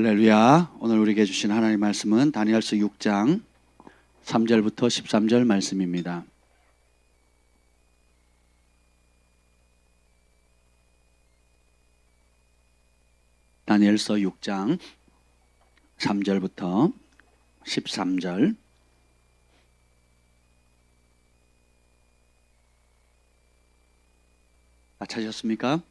할렐루야. 오늘 우리에게 주신 하나님 말씀은 다니엘서 6장 3절부터 13절 말씀입니다. 다니엘서 6장 3절부터 13절. 찾으셨습니까?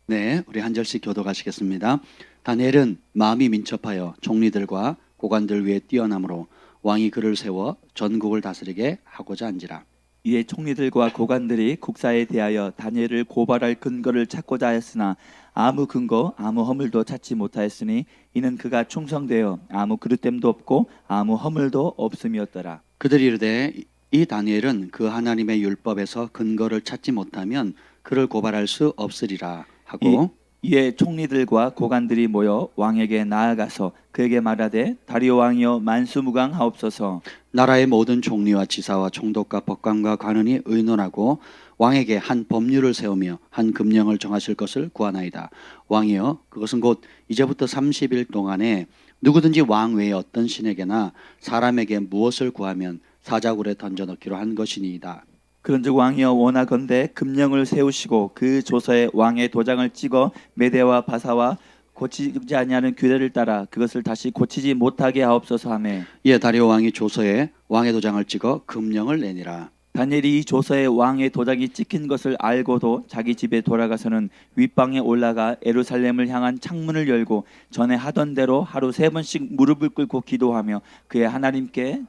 네, 우리 한 절씩 교독하시겠습니다. 다니엘은 마음이 민첩하여 총리들과 고관들 위에 뛰어남으로 왕이 그를 세워 전국을 다스리게 하고자 한지라. 이에 총리들과 고관들이 국사에 대하여 다니엘을 고발할 근거를 찾고자 하였으나 아무 근거 아무 허물도 찾지 못하였으니 이는 그가 충성되어 아무 그릇됨도 없고 아무 허물도 없음이었더라. 그들이 이르되 이 다니엘은 그 하나님의 율법에서 근거를 찾지 못하면 그를 고발할 수 없으리라 하고, 이에 총리들과 고관들이 모여 왕에게 나아가서 그에게 말하되 다리오 왕이여 만수무강하옵소서. 나라의 모든 총리와 지사와 총독과 법관과 관원이 의논하고 왕에게 한 법률을 세우며 한 금령을 정하실 것을 구하나이다. 왕이여, 그것은 곧 이제부터 30일 동안에 누구든지 왕 외에 어떤 신에게나 사람에게 무엇을 구하면 사자굴에 던져넣기로 한 것이니이다. 그런즉 왕이여 원하건대 금령을 세우시고 그 조서에 왕의 도장을 찍어 메대와 바사와 고치지 아니하는 규례를 따라 그것을 다시 고치지 못하게 하옵소서 하매, 이에 다리오 왕이 조서에 왕의 도장을 찍어 금령을 내니라. 다니엘이 이 조서에 왕의 도장이 찍힌 것을 알고도 자기 집에 돌아가서는 윗방에 올라가 예루살렘을 향한 창문을 열고 전에 하던 대로 하루 3번씩 무릎을 꿇고 기도하며 그의 하나님께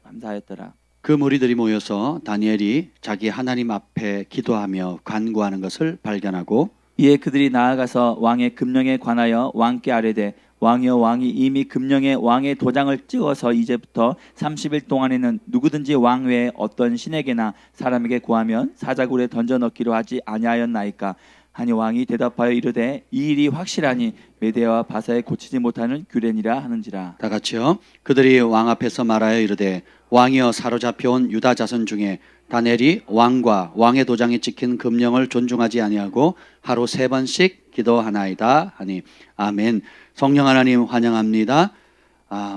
감사하였더라. 그 무리들이 모여서 다니엘이 자기 하나님 앞에 기도하며 간구하는 것을 발견하고, 이에 그들이 나아가서 왕의 금령에 관하여 왕께 아뢰되 왕이여, 왕이 이미 금령에 왕의 도장을 찍어서 이제부터 30일 동안에는 누구든지 왕 외에 어떤 신에게나 사람에게 구하면 사자굴에 던져넣기로 하지 아니하였나이까 하니 왕이 대답하여 이르되 이 일이 확실하니 메대와 바사에 고치지 못하는 규례니라 하는지라. 다 같이요. 그들이 왕 앞에서 말하여 이르되 왕이여, 사로잡혀온 유다 자손 중에 다니엘이 왕과 왕의 도장이 찍힌 금령을 존중하지 아니하고 하루 3번씩 기도하나이다 하니. 아멘. 성령 하나님 환영합니다.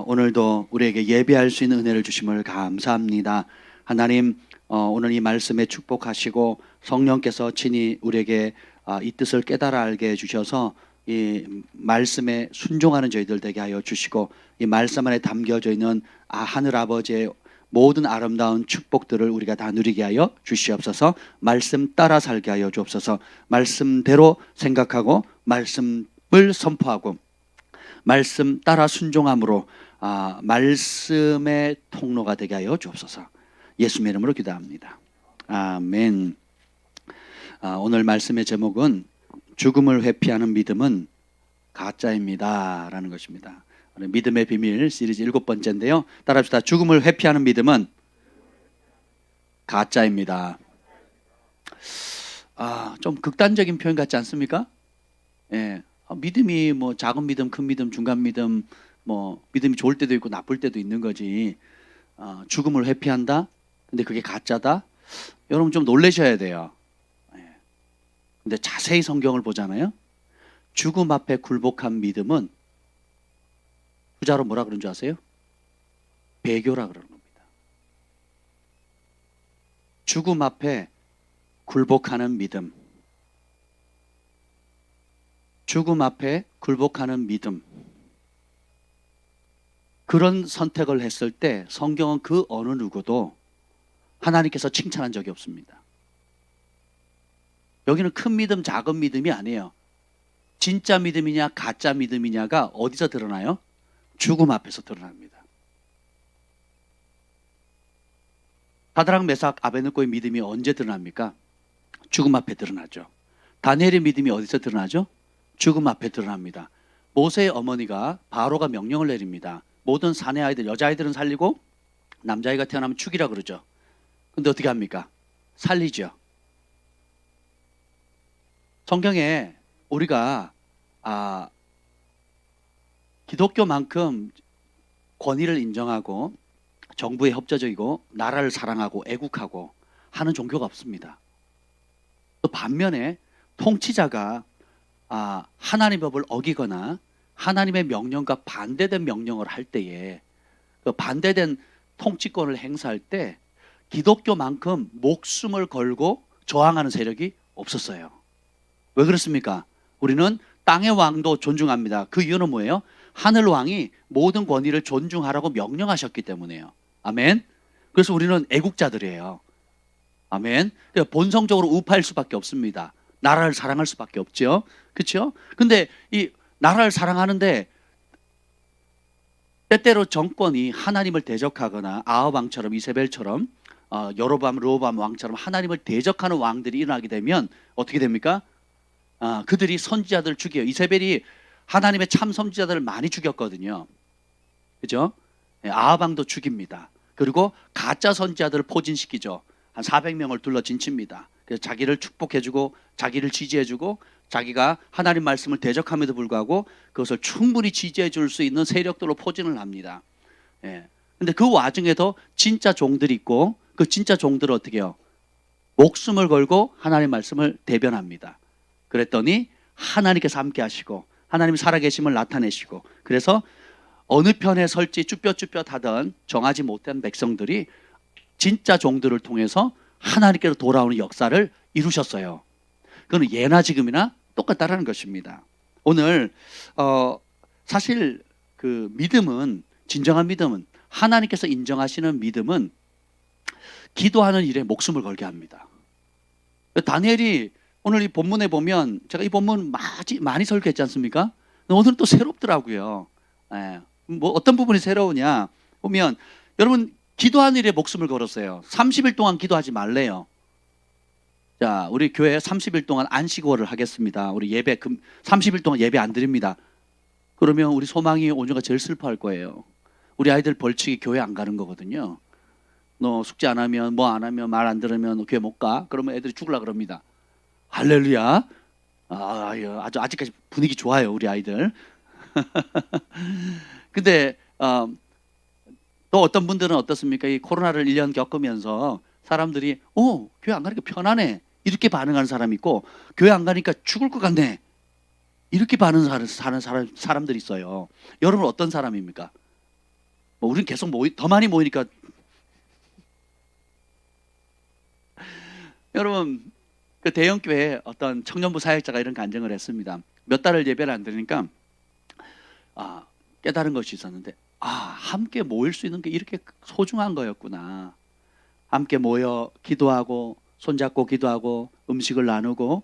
오늘도 우리에게 예배할 수 있는 은혜를 주심을 감사합니다. 하나님, 오늘 이 말씀에 축복하시고 성령께서 친히 우리에게 이 뜻을 깨달아 알게 해주셔서 이 말씀에 순종하는 저희들 되게 하여 주시고, 이 말씀 안에 담겨져 있는 하늘 아버지의 모든 아름다운 축복들을 우리가 다 누리게 하여 주시옵소서. 말씀 따라 살게 하여 주옵소서. 말씀대로 생각하고 말씀을 선포하고 말씀 따라 순종함으로 말씀의 통로가 되게 하여 주옵소서. 예수님의 이름으로 기도합니다. 아멘. 오늘 말씀의 제목은 죽음을 회피하는 믿음은 가짜입니다 라는 것입니다. 믿음의 비밀 시리즈 7번째인데요. 따라합시다. 죽음을 회피하는 믿음은 가짜입니다. 좀 극단적인 표현 같지 않습니까? 예. 믿음이 뭐 작은 믿음, 큰 믿음, 중간 믿음, 뭐 믿음이 좋을 때도 있고 나쁠 때도 있는 거지. 죽음을 회피한다? 근데 그게 가짜다? 여러분 좀 놀라셔야 돼요. 예. 근데 자세히 성경을 보잖아요. 죽음 앞에 굴복한 믿음은 후자로 뭐라 그런 줄 아세요? 배교라 그러는 겁니다. 죽음 앞에 굴복하는 믿음, 죽음 앞에 굴복하는 믿음, 그런 선택을 했을 때 성경은 그 어느 누구도 하나님께서 칭찬한 적이 없습니다. 여기는 큰 믿음, 작은 믿음이 아니에요. 진짜 믿음이냐 가짜 믿음이냐가 어디서 드러나요? 죽음 앞에서 드러납니다. 사드락 메삭 아베느고의 믿음이 언제 드러납니까? 죽음 앞에 드러나죠. 다니엘의 믿음이 어디서 드러나죠? 죽음 앞에 드러납니다. 모세의 어머니가 바로가 명령을 내립니다. 모든 사내 아이들, 여자아이들은 살리고 남자아이가 태어나면 죽이라 그러죠. 근데 어떻게 합니까? 살리죠. 성경에 우리가 기독교만큼 권위를 인정하고 정부에 협조적이고 나라를 사랑하고 애국하고 하는 종교가 없습니다. 또 반면에 통치자가 하나님의 법을 어기거나 하나님의 명령과 반대된 명령을 할 때에 그 반대된 통치권을 행사할 때 기독교만큼 목숨을 걸고 저항하는 세력이 없었어요. 왜 그렇습니까? 우리는 땅의 왕도 존중합니다. 그 이유는 뭐예요? 하늘 왕이 모든 권위를 존중하라고 명령하셨기 때문이에요. 아멘. 그래서 우리는 애국자들이에요. 아멘. 그러니까 본성적으로 우파일 수밖에 없습니다. 나라를 사랑할 수밖에 없죠. 그렇죠? 근데 이 나라를 사랑하는데 때때로 정권이 하나님을 대적하거나 아합 왕처럼 이세벨처럼 여로보암 르호보암 왕처럼 하나님을 대적하는 왕들이 일어나게 되면 어떻게 됩니까? 그들이 선지자들을 죽여요. 이세벨이 하나님의 참 선지자들을 많이 죽였거든요. 그죠? 아합 왕도 죽입니다. 그리고 가짜 선지자들을 포진시키죠. 한 400명을 둘러 진칩니다. 그래서 자기를 축복해주고 자기를 지지해주고 자기가 하나님 말씀을 대적함에도 불구하고 그것을 충분히 지지해 줄 수 있는 세력들로 포진을 합니다. 근데 그 와중에도 진짜 종들이 있고 그 진짜 종들은 어떻게 해요? 목숨을 걸고 하나님 말씀을 대변합니다. 그랬더니 하나님께서 함께 하시고 하나님이 살아계심을 나타내시고 그래서 어느 편에 설지 쭈뼛쭈뼛 하던 정하지 못한 백성들이 진짜 종들을 통해서 하나님께로 돌아오는 역사를 이루셨어요. 그건 예나 지금이나 똑같다라는 것입니다. 오늘 사실 그 믿음은 진정한 믿음은 하나님께서 인정하시는 믿음은 기도하는 일에 목숨을 걸게 합니다. 다니엘이 오늘 이 본문에 보면 제가 이 본문 많이 설교했지 않습니까? 오늘은 또 새롭더라고요. 뭐 어떤 부분이 새로우냐 보면 여러분 기도하는 일에 목숨을 걸었어요. 30일 동안 기도하지 말래요. 자, 우리 교회 30일 동안 안식월을 하겠습니다. 우리 30일 동안 예배 안 드립니다. 그러면 우리 소망이 오녀가 제일 슬퍼할 거예요. 우리 아이들 벌칙이 교회 안 가는 거거든요. 너 숙제 안 하면 뭐 안 하면 말 안 들으면 너 교회 못 가. 그러면 애들이 죽으려 그럽니다. 할렐루야. 아직까지 분위기 좋아요, 우리 아이들. 근데 또 어떤 분들은 어떻습니까? 이 코로나를 1년 겪으면서 사람들이 교회 안 가니까 편하네 이렇게 반응하는 사람이 있고 교회 안 가니까 죽을 것 같네 이렇게 반응하는 사람들이 있어요. 여러분 어떤 사람입니까? 뭐 우리는 계속 더 많이 모이니까 여러분 그 대형교회에 어떤 청년부 사역자가 이런 간증을 했습니다. 몇 달을 예배를 안 드리니까 깨달은 것이 있었는데 함께 모일 수 있는 게 이렇게 소중한 거였구나. 함께 모여 기도하고 손잡고 기도하고 음식을 나누고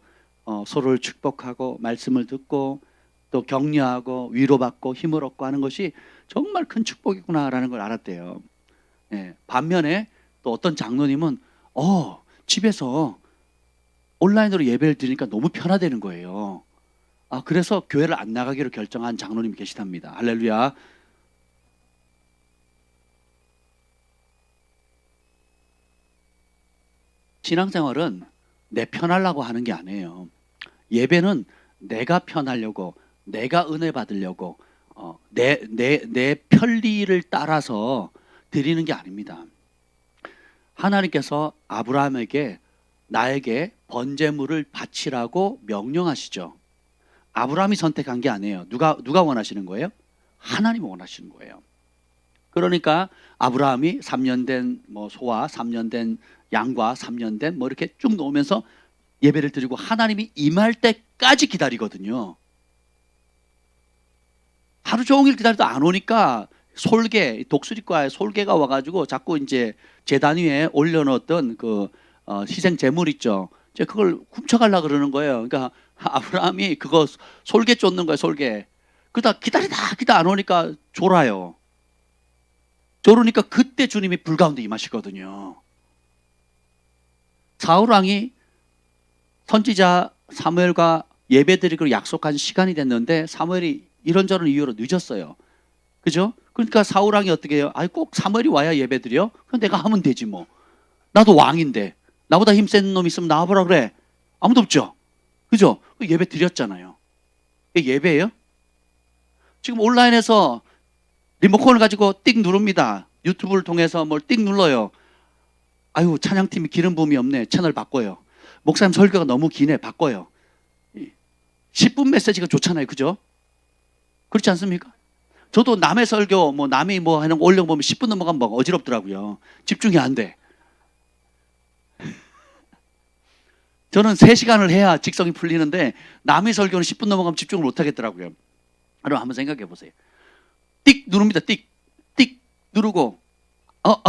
서로를 축복하고 말씀을 듣고 또 격려하고 위로받고 힘을 얻고 하는 것이 정말 큰 축복이구나라는 걸 알았대요. 반면에 또 어떤 장로님은 집에서 온라인으로 예배를 드리니까 너무 편하다는 거예요. 그래서 교회를 안 나가기로 결정한 장로님이 계시답니다. 할렐루야. 신앙생활은 내 편하려고 하는 게 아니에요. 예배는 내가 편하려고, 내가 은혜 받으려고, 내 편리를 따라서 드리는 게 아닙니다. 하나님께서 아브라함에게 나에게 번제물을 바치라고 명령하시죠. 아브라함이 선택한 게 아니에요. 누가 원하시는 거예요? 하나님이 원하시는 거예요. 그러니까 아브라함이 3년 된 소와 3년 된 양과 3년 된 이렇게 쭉 놓으면서 예배를 드리고 하나님이 임할 때까지 기다리거든요. 하루 종일 기다려도 안 오니까 독수리과에 솔개가 와가지고 자꾸 이제 제단 위에 올려놓았던 그 희생 제물 있죠. 이제 그걸 훔쳐가려고 그러는 거예요. 그러니까 아브라함이 그거 솔개 쫓는 거예요, 솔개. 그러다 기다리다 안 오니까 졸아요. 졸으니까 그때 주님이 불 가운데 임하시거든요. 사울왕이 선지자 사무엘과 예배드리기로 약속한 시간이 됐는데 사무엘이 이런저런 이유로 늦었어요. 그죠? 그러니까 사울왕이 어떻게 해요? 꼭 사무엘이 와야 예배드려? 그럼 내가 하면 되지 뭐. 나도 왕인데 나보다 힘센 놈 있으면 나와보라 그래. 아무도 없죠. 그죠? 예배 드렸잖아요. 이게 예배예요? 지금 온라인에서 리모컨을 가지고 띡 누릅니다. 유튜브를 통해서 뭘 띡 눌러요. 찬양팀이 기름 부음이 없네. 채널 바꿔요. 목사님 설교가 너무 기네. 바꿔요. 10분 메시지가 좋잖아요. 그죠? 그렇지 않습니까? 저도 남의 설교, 뭐 남이 뭐 하는 거 올려보면 10분 넘어가면 막 어지럽더라고요. 집중이 안 돼. 저는 3시간을 해야 직성이 풀리는데 남의 설교는 10분 넘어가면 집중을 못 하겠더라고요. 그럼 한번 생각해 보세요. 띡 누릅니다. 띡. 띡 누르고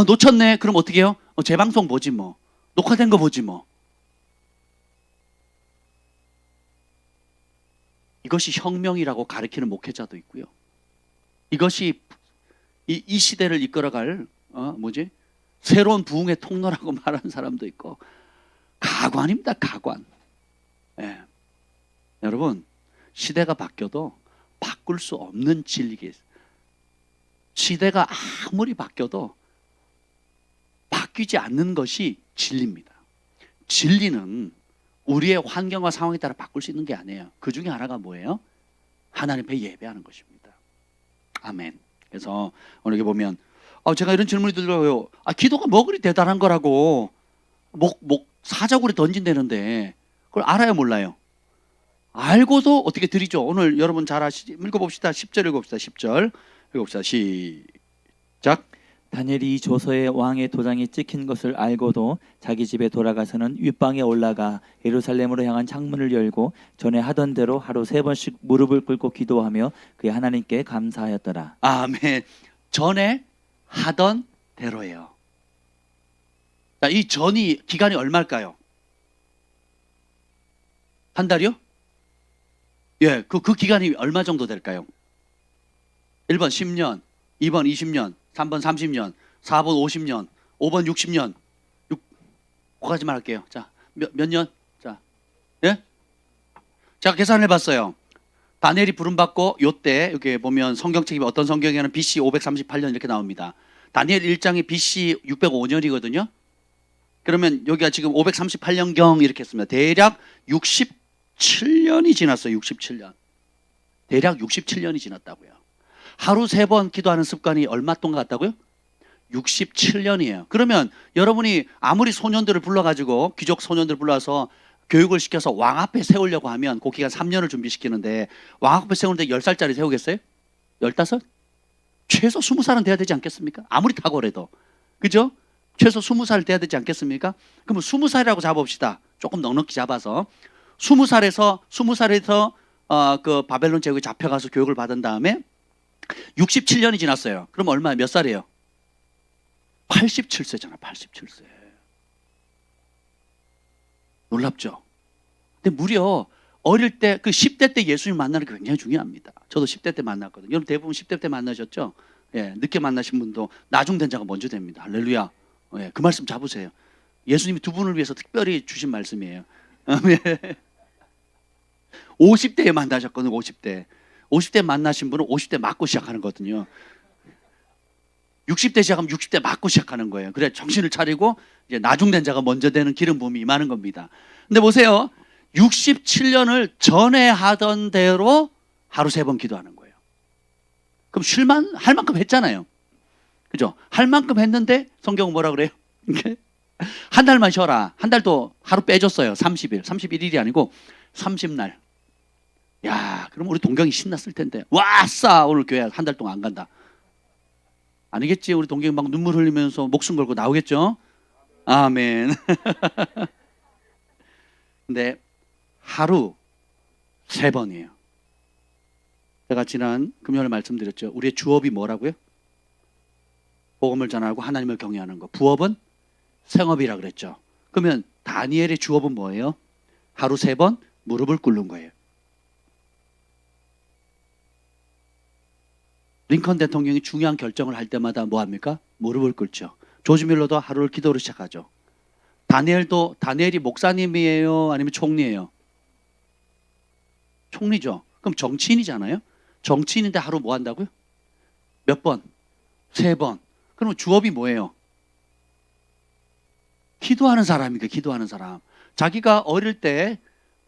놓쳤네. 그럼 어떻게 해요? 재방송 보지 뭐. 녹화된 거 보지 뭐. 이것이 혁명이라고 가르치는 목회자도 있고요. 이것이 이 시대를 이끌어갈 새로운 부흥의 통로라고 말하는 사람도 있고, 가관입니다. 가관. 예. 여러분, 시대가 바뀌어도 바꿀 수 없는 진리가 있어요. 시대가 아무리 바뀌어도 바뀌지 않는 것이 진리입니다. 진리는 우리의 환경과 상황에 따라 바꿀 수 있는 게 아니에요. 그 중에 하나가 뭐예요? 하나님 앞에 예배하는 것입니다. 아멘. 그래서 오늘 보면 제가 이런 질문이 들어요. 기도가 뭐 그리 대단한 거라고 사자굴에 던진다는데 그걸 알아요, 몰라요? 알고도 어떻게 드리죠? 오늘 여러분 잘 읽어봅시다. 10절 읽어봅시다. 10절 읽어봅시다. 시작. 다니엘이 이 조서에 왕의 도장이 찍힌 것을 알고도 자기 집에 돌아가서는 윗방에 올라가 예루살렘으로 향한 창문을 열고 전에 하던 대로 하루 3번씩 무릎을 꿇고 기도하며 그의 하나님께 감사하였더라. 아멘. 전에 하던 대로예요. 자, 이 전이 기간이 얼마일까요? 한 달이요? 예, 그 기간이 얼마 정도 될까요? 1번 10년, 2번 20년, 3번 30년, 4번 50년, 5번 60년. 5가지만 할게요. 자, 몇 년? 자, 예? 제가 계산해 봤어요. 다니엘이 부름받고 요때 여기 보면 성경책이 어떤 성경에는 BC 538년 이렇게 나옵니다. 다니엘 1장이 BC 605년이거든요. 그러면 여기가 지금 538년경 이렇게 했습니다. 대략 67년이 지났어요. 67년. 대략 67년이 지났다고요. 하루 3번 기도하는 습관이 얼마 동안 갔다고요? 67년이에요. 그러면 여러분이 아무리 소년들을 불러가지고 귀족 소년들을 불러서 교육을 시켜서 왕 앞에 세우려고 하면 그 기간 3년을 준비시키는데 왕 앞에 세우는데 10살짜리 세우겠어요? 15? 최소 20살은 돼야 되지 않겠습니까? 아무리 탁월해도. 그죠? 최소 20살 돼야 되지 않겠습니까? 그러면 20살이라고 잡아봅시다. 조금 넉넉히 잡아서 20살에서 그 바벨론 제국에 잡혀가서 교육을 받은 다음에 67년이 지났어요. 그럼 몇 살이에요? 87세잖아. 87세. 놀랍죠? 근데 무려 어릴 때 그 10대 때 예수님 만나는 게 굉장히 중요합니다. 저도 10대 때 만났거든요. 여러분 대부분 10대 때 만나셨죠? 예, 늦게 만나신 분도 나중된 자가 먼저 됩니다. 할렐루야. 예, 그 말씀 잡으세요. 예수님이 두 분을 위해서 특별히 주신 말씀이에요. 50대에 만나셨거든요. 50대 만나신 분은 50대 맞고 시작하는 거거든요. 60대 시작하면 60대 맞고 시작하는 거예요. 그래 정신을 차리고 이제 나중된 자가 먼저 되는 기름 부음이 임하는 겁니다. 근데 보세요. 67년을 전에 하던 대로 하루 3번 기도하는 거예요. 그럼 할 만큼 했잖아요. 그죠? 할 만큼 했는데 성경은 뭐라 그래요? 한 달만 쉬어라. 한 달도 하루 빼줬어요. 30일. 31일이 아니고 30날. 야, 그럼 우리 동경이 신났을 텐데. 와싸! 오늘 교회 한 달 동안 안 간다. 아니겠지? 우리 동경이 막 눈물 흘리면서 목숨 걸고 나오겠죠? 아멘. 근데 하루 3번이에요. 제가 지난 금요일에 말씀드렸죠. 우리의 주업이 뭐라고요? 복음을 전하고 하나님을 경외하는 거. 부업은 생업이라 그랬죠. 그러면 다니엘의 주업은 뭐예요? 하루 3번 무릎을 꿇는 거예요. 링컨 대통령이 중요한 결정을 할 때마다 뭐 합니까? 무릎을 꿇죠. 조지 밀러도 하루를 기도로 시작하죠. 다니엘이 목사님이에요? 아니면 총리예요? 총리죠. 그럼 정치인이잖아요. 정치인인데 하루 뭐 한다고요? 몇 번? 3번. 그러면 주업이 뭐예요? 기도하는 사람이니까 기도하는 사람. 자기가 어릴 때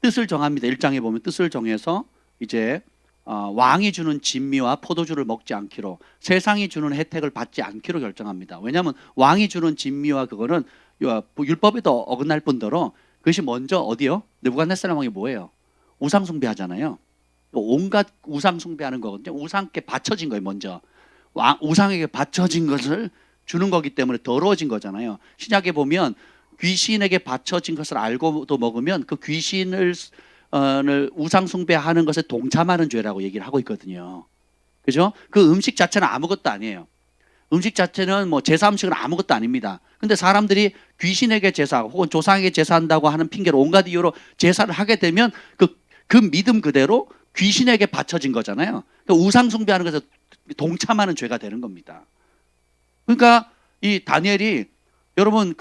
뜻을 정합니다. 1장에 보면 뜻을 정해서 이제 왕이 주는 진미와 포도주를 먹지 않기로, 세상이 주는 혜택을 받지 않기로 결정합니다. 왜냐하면 왕이 주는 진미와 그거는 율법에도 어긋날 뿐더러 그것이 먼저 어디요? 느부갓네살 왕이 뭐예요? 우상 숭배하잖아요. 온갖 우상 숭배하는 거거든요. 우상께 바쳐진 거예요. 먼저 우상에게 바쳐진 것을 주는 거기 때문에 더러워진 거잖아요. 신약에 보면 귀신에게 바쳐진 것을 알고도 먹으면 그 귀신을 우상 숭배하는 것에 동참하는 죄라고 얘기를 하고 있거든요. 그죠? 그 음식 자체는 아무것도 아니에요. 음식 자체는 뭐 제사 음식은 아무것도 아닙니다. 근데 사람들이 귀신에게 제사 혹은 조상에게 제사한다고 하는 핑계로 온갖 이유로 제사를 하게 되면 그 믿음 그대로 귀신에게 바쳐진 거잖아요. 그러니까 우상 숭배하는 것에 동참하는 죄가 되는 겁니다. 그러니까 이 다니엘이 여러분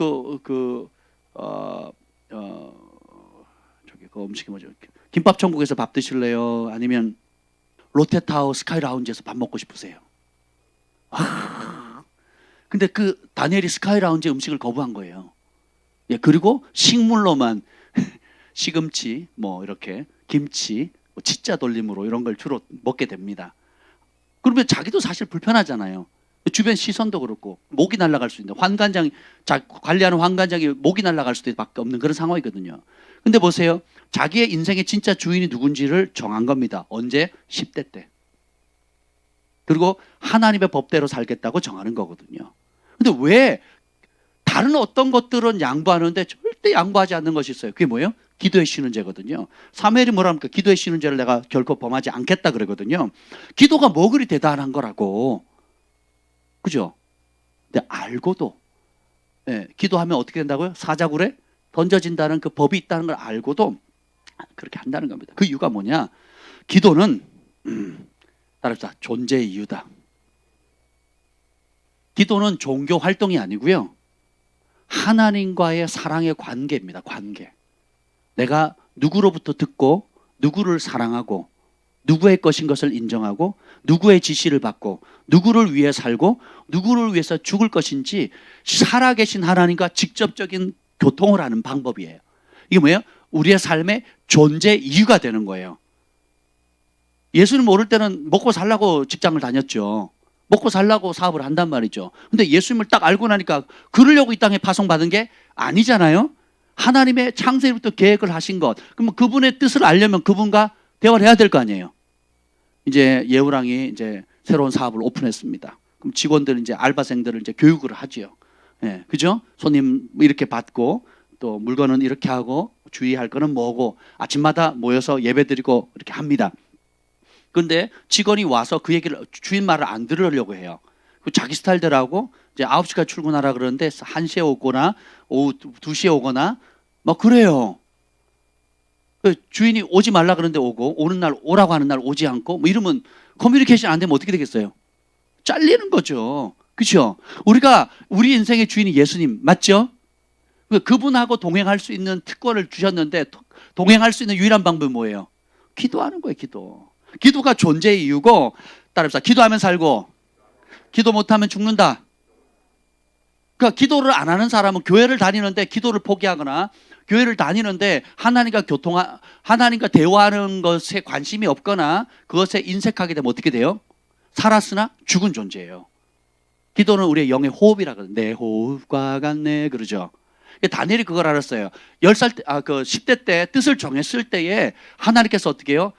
저기 그 음식이 뭐죠? 김밥 천국에서 밥 드실래요? 아니면 롯데타워 스카이라운지에서 밥 먹고 싶으세요? 근데 그 다니엘이 스카이라운지 음식을 거부한 거예요. 예, 그리고 식물로만 시금치, 뭐 이렇게 김치, 뭐 치자 돌림으로 이런 걸 주로 먹게 됩니다. 그러면 자기도 사실 불편하잖아요. 주변 시선도 그렇고 목이 날아갈 수 있는 환관장 관리하는 환관장이 목이 날아갈 수밖에 없는 그런 상황이거든요. 근데 보세요. 자기의 인생의 진짜 주인이 누군지를 정한 겁니다. 언제? 10대 때. 그리고 하나님의 법대로 살겠다고 정하는 거거든요. 근데 왜 다른 어떤 것들은 양보하는데 절대 양보하지 않는 것이 있어요. 그게 뭐예요? 기도에 쉬는 죄거든요. 사무엘이 뭐라 합니까? 기도에 쉬는 죄를 내가 결코 범하지 않겠다 그러거든요. 기도가 뭐 그리 대단한 거라고. 그죠? 근데 알고도 기도하면 어떻게 된다고요? 사자굴에 던져진다는 그 법이 있다는 걸 알고도 그렇게 한다는 겁니다. 그 이유가 뭐냐? 기도는 따라합시다. 존재의 이유다. 기도는 종교 활동이 아니고요. 하나님과의 사랑의 관계입니다. 관계. 내가 누구로부터 듣고 누구를 사랑하고 누구의 것인 것을 인정하고 누구의 지시를 받고 누구를 위해 살고 누구를 위해서 죽을 것인지 살아계신 하나님과 직접적인 교통을 하는 방법이에요. 이게 뭐예요? 우리의 삶의 존재 이유가 되는 거예요. 예수를 모를 때는 먹고 살라고 직장을 다녔죠. 먹고 살라고 사업을 한단 말이죠. 근데 예수님을 딱 알고 나니까 그러려고 이 땅에 파송받은 게 아니잖아요. 하나님의 창세부터 계획을 하신 것. 그러면 그분의 뜻을 알려면 그분과 대화를 해야 될 거 아니에요. 이제 예우랑이 이제 새로운 사업을 오픈했습니다. 그럼 직원들 이제 알바생들을 이제 교육을 하지요. 예, 그죠? 손님 이렇게 받고 또 물건은 이렇게 하고 주의할 거는 뭐고 아침마다 모여서 예배드리고 이렇게 합니다. 그런데 직원이 와서 그 얘기를 주인 말을 안 들으려고 해요. 자기 스타일대로 하고 이제 9시까지 출근하라 그러는데 1시에 오거나 오후 2시에 오거나 막 그래요. 주인이 오지 말라 그러는데 오고 오는 날 오라고 하는 날 오지 않고 뭐 이러면 커뮤니케이션 안 되면 어떻게 되겠어요? 잘리는 거죠. 그렇죠? 우리가 우리 인생의 주인이 예수님 맞죠? 그분하고 동행할 수 있는 특권을 주셨는데 동행할 수 있는 유일한 방법이 뭐예요? 기도하는 거예요. 기도. 기도가 존재의 이유고 따라합시다. 기도하면 살고 기도 못하면 죽는다. 그러니까 기도를 안 하는 사람은 교회를 다니는데 기도를 포기하거나 교회를 다니는데 하나님과 대화하는 것에 관심이 없거나 그것에 인색하게 되면 어떻게 돼요? 살았으나 죽은 존재예요. 기도는 우리의 영의 호흡이라거든요. 내 호흡과 같네 그러죠. 다니엘이 그걸 알았어요. 10살 때, 10대 때 뜻을 정했을 때에 하나님께서 어떻게 해요?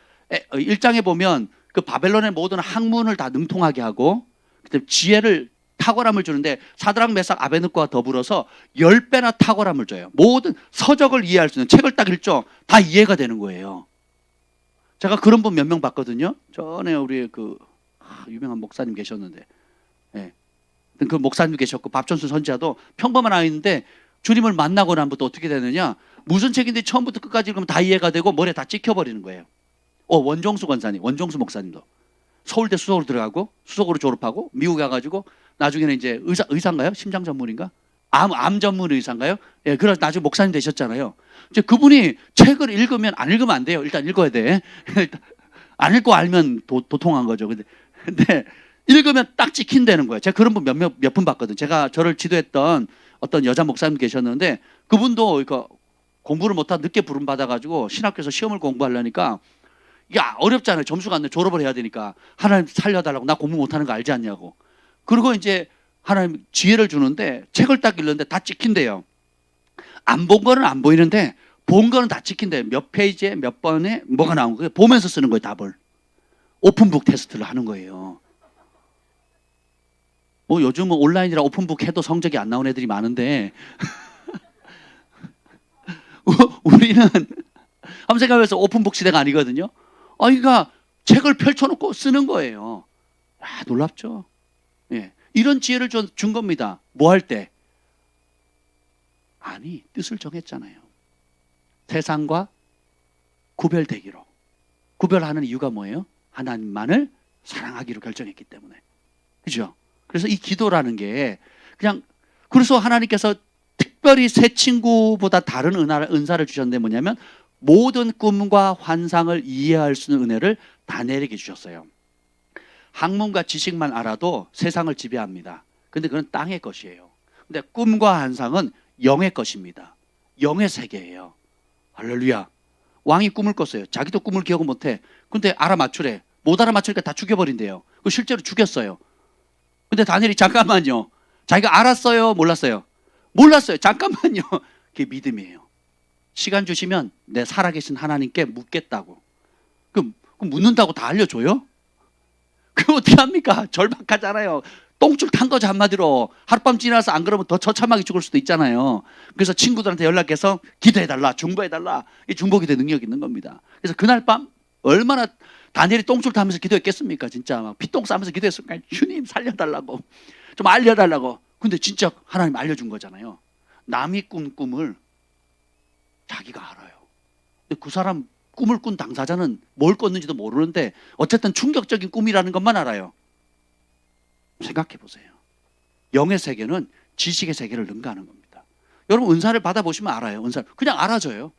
1장에 보면 그 바벨론의 모든 학문을 다 능통하게 하고 그때 지혜를 탁월함을 주는데 사드락 메삭 아베느고와 더불어서 10배나 탁월함을 줘요. 모든 서적을 이해할 수 있는 책을 딱 읽죠. 다 이해가 되는 거예요. 제가 그런 분 몇 명 봤거든요. 전에 우리 유명한 목사님 계셨는데 그 목사님 계셨고 밥전수 선지자도 평범한 아이인데 주님을 만나고 난부터 어떻게 되느냐 무슨 책인데 처음부터 끝까지 읽으면 다 이해가 되고 머리에 다 찍혀버리는 거예요. 원종수 권사님, 원종수 목사님도 서울대 수석으로 들어가고 수석으로 졸업하고 미국에 가가지고 나중에는 이제 의사인가요? 심장 전문인가? 암 전문 의사인가요? 예, 그래서 나중에 목사님 되셨잖아요. 이제 그분이 책을 읽으면 안 읽으면 안 돼요. 일단 읽어야 돼. 안 읽고 알면 도통한 거죠. 근데 읽으면 딱 찍힌다는 거예요. 제가 그런 분 몇 분 봤거든요. 제가 저를 지도했던 어떤 여자 목사님 계셨는데 그분도 공부를 못하고 늦게 부름 받아가지고 신학교에서 시험을 공부하려니까 이게 어렵잖아요. 점수가 안 돼. 졸업을 해야 되니까 하나님 살려달라고 나 공부 못하는 거 알지 않냐고. 그리고 이제 하나님 지혜를 주는데 책을 딱 읽는데 다 찍힌대요. 안 본 거는 안 보이는데 본 거는 다 찍힌대. 몇 페이지에 몇 번에 뭐가 나온 거예요. 보면서 쓰는 거예요, 답을. 오픈북 테스트를 하는 거예요. 뭐 요즘은 온라인이라 오픈북 해도 성적이 안 나온 애들이 많은데 우리는 한번 생각해서 오픈북 시대가 아니거든요. 그러니까 책을 펼쳐놓고 쓰는 거예요. 놀랍죠. 예, 이런 지혜를 준 겁니다. 뭐 할 때? 아니, 뜻을 정했잖아요. 세상과 구별되기로. 구별하는 이유가 뭐예요? 하나님만을 사랑하기로 결정했기 때문에. 그죠? 그래서 이 기도라는 게 그냥, 그래서 하나님께서 특별히 새 친구보다 다른 은사를 주셨는데 뭐냐면 모든 꿈과 환상을 이해할 수 있는 은혜를 다니엘에게 주셨어요. 학문과 지식만 알아도 세상을 지배합니다. 근데 그건 땅의 것이에요. 근데 꿈과 환상은 영의 것입니다. 영의 세계예요. 할렐루야. 왕이 꿈을 꿨어요. 자기도 꿈을 기억을 못해. 근데 알아맞추래. 못 알아맞추니까 다 죽여버린대요. 실제로 죽였어요. 근데 다니엘이 잠깐만요. 자기가 알았어요? 몰랐어요? 몰랐어요. 잠깐만요. 그게 믿음이에요. 시간 주시면 내 살아계신 하나님께 묻겠다고. 그럼 묻는다고 다 알려줘요? 그럼 어떻게 합니까? 절박하잖아요. 똥줄 탄 거죠, 한마디로. 하룻밤 지나서 안 그러면 더 처참하게 죽을 수도 있잖아요. 그래서 친구들한테 연락해서 기도해달라, 중보해달라. 이 중보기도의 능력이 있는 겁니다. 그래서 그날 밤 얼마나 다니엘이 똥줄 타면서 기도했겠습니까? 진짜 막 피똥 싸면서 기도했을까요? 주님 살려달라고, 좀 알려달라고. 근데 진짜 하나님 알려준 거잖아요. 남이 꾼 꿈을 자기가 알아요. 근데 그 사람 꿈을 꾼 당사자는 뭘 꿨는지도 모르는데 어쨌든 충격적인 꿈이라는 것만 알아요. 생각해 보세요. 영의 세계는 지식의 세계를 능가하는 겁니다. 여러분 은사를 받아보시면 알아요. 은사 그냥 알아져요.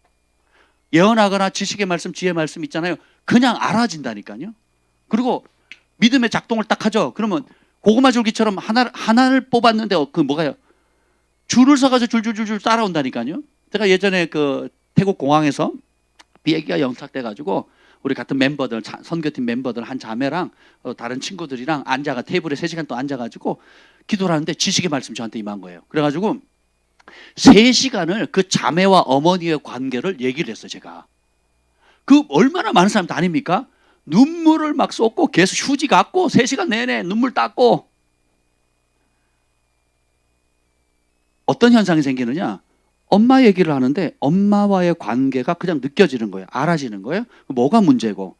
예언하거나 지식의 말씀, 지혜의 말씀 있잖아요. 그냥 알아진다니까요. 그리고 믿음의 작동을 딱 하죠. 그러면 고구마 줄기처럼 하나를 뽑았는데 그 뭐가요? 줄을 서가지고 줄줄줄줄 따라온다니까요. 제가 예전에 그 태국 공항에서 비행기가 영착돼가지고 우리 같은 멤버들, 선교팀 멤버들 한 자매랑 다른 친구들이랑 앉아가 테이블에 3시간 또 앉아가지고 기도를 하는데 지식의 말씀 저한테 임한 거예요. 그래가지고 3시간을 그 자매와 어머니의 관계를 얘기를 했어요. 제가 그 얼마나 많은 사람들 아닙니까? 눈물을 막 쏟고 계속 휴지 갖고 3시간 내내 눈물 닦고. 어떤 현상이 생기느냐? 엄마 얘기를 하는데 엄마와의 관계가 그냥 느껴지는 거예요. 알아지는 거예요. 뭐가 문제고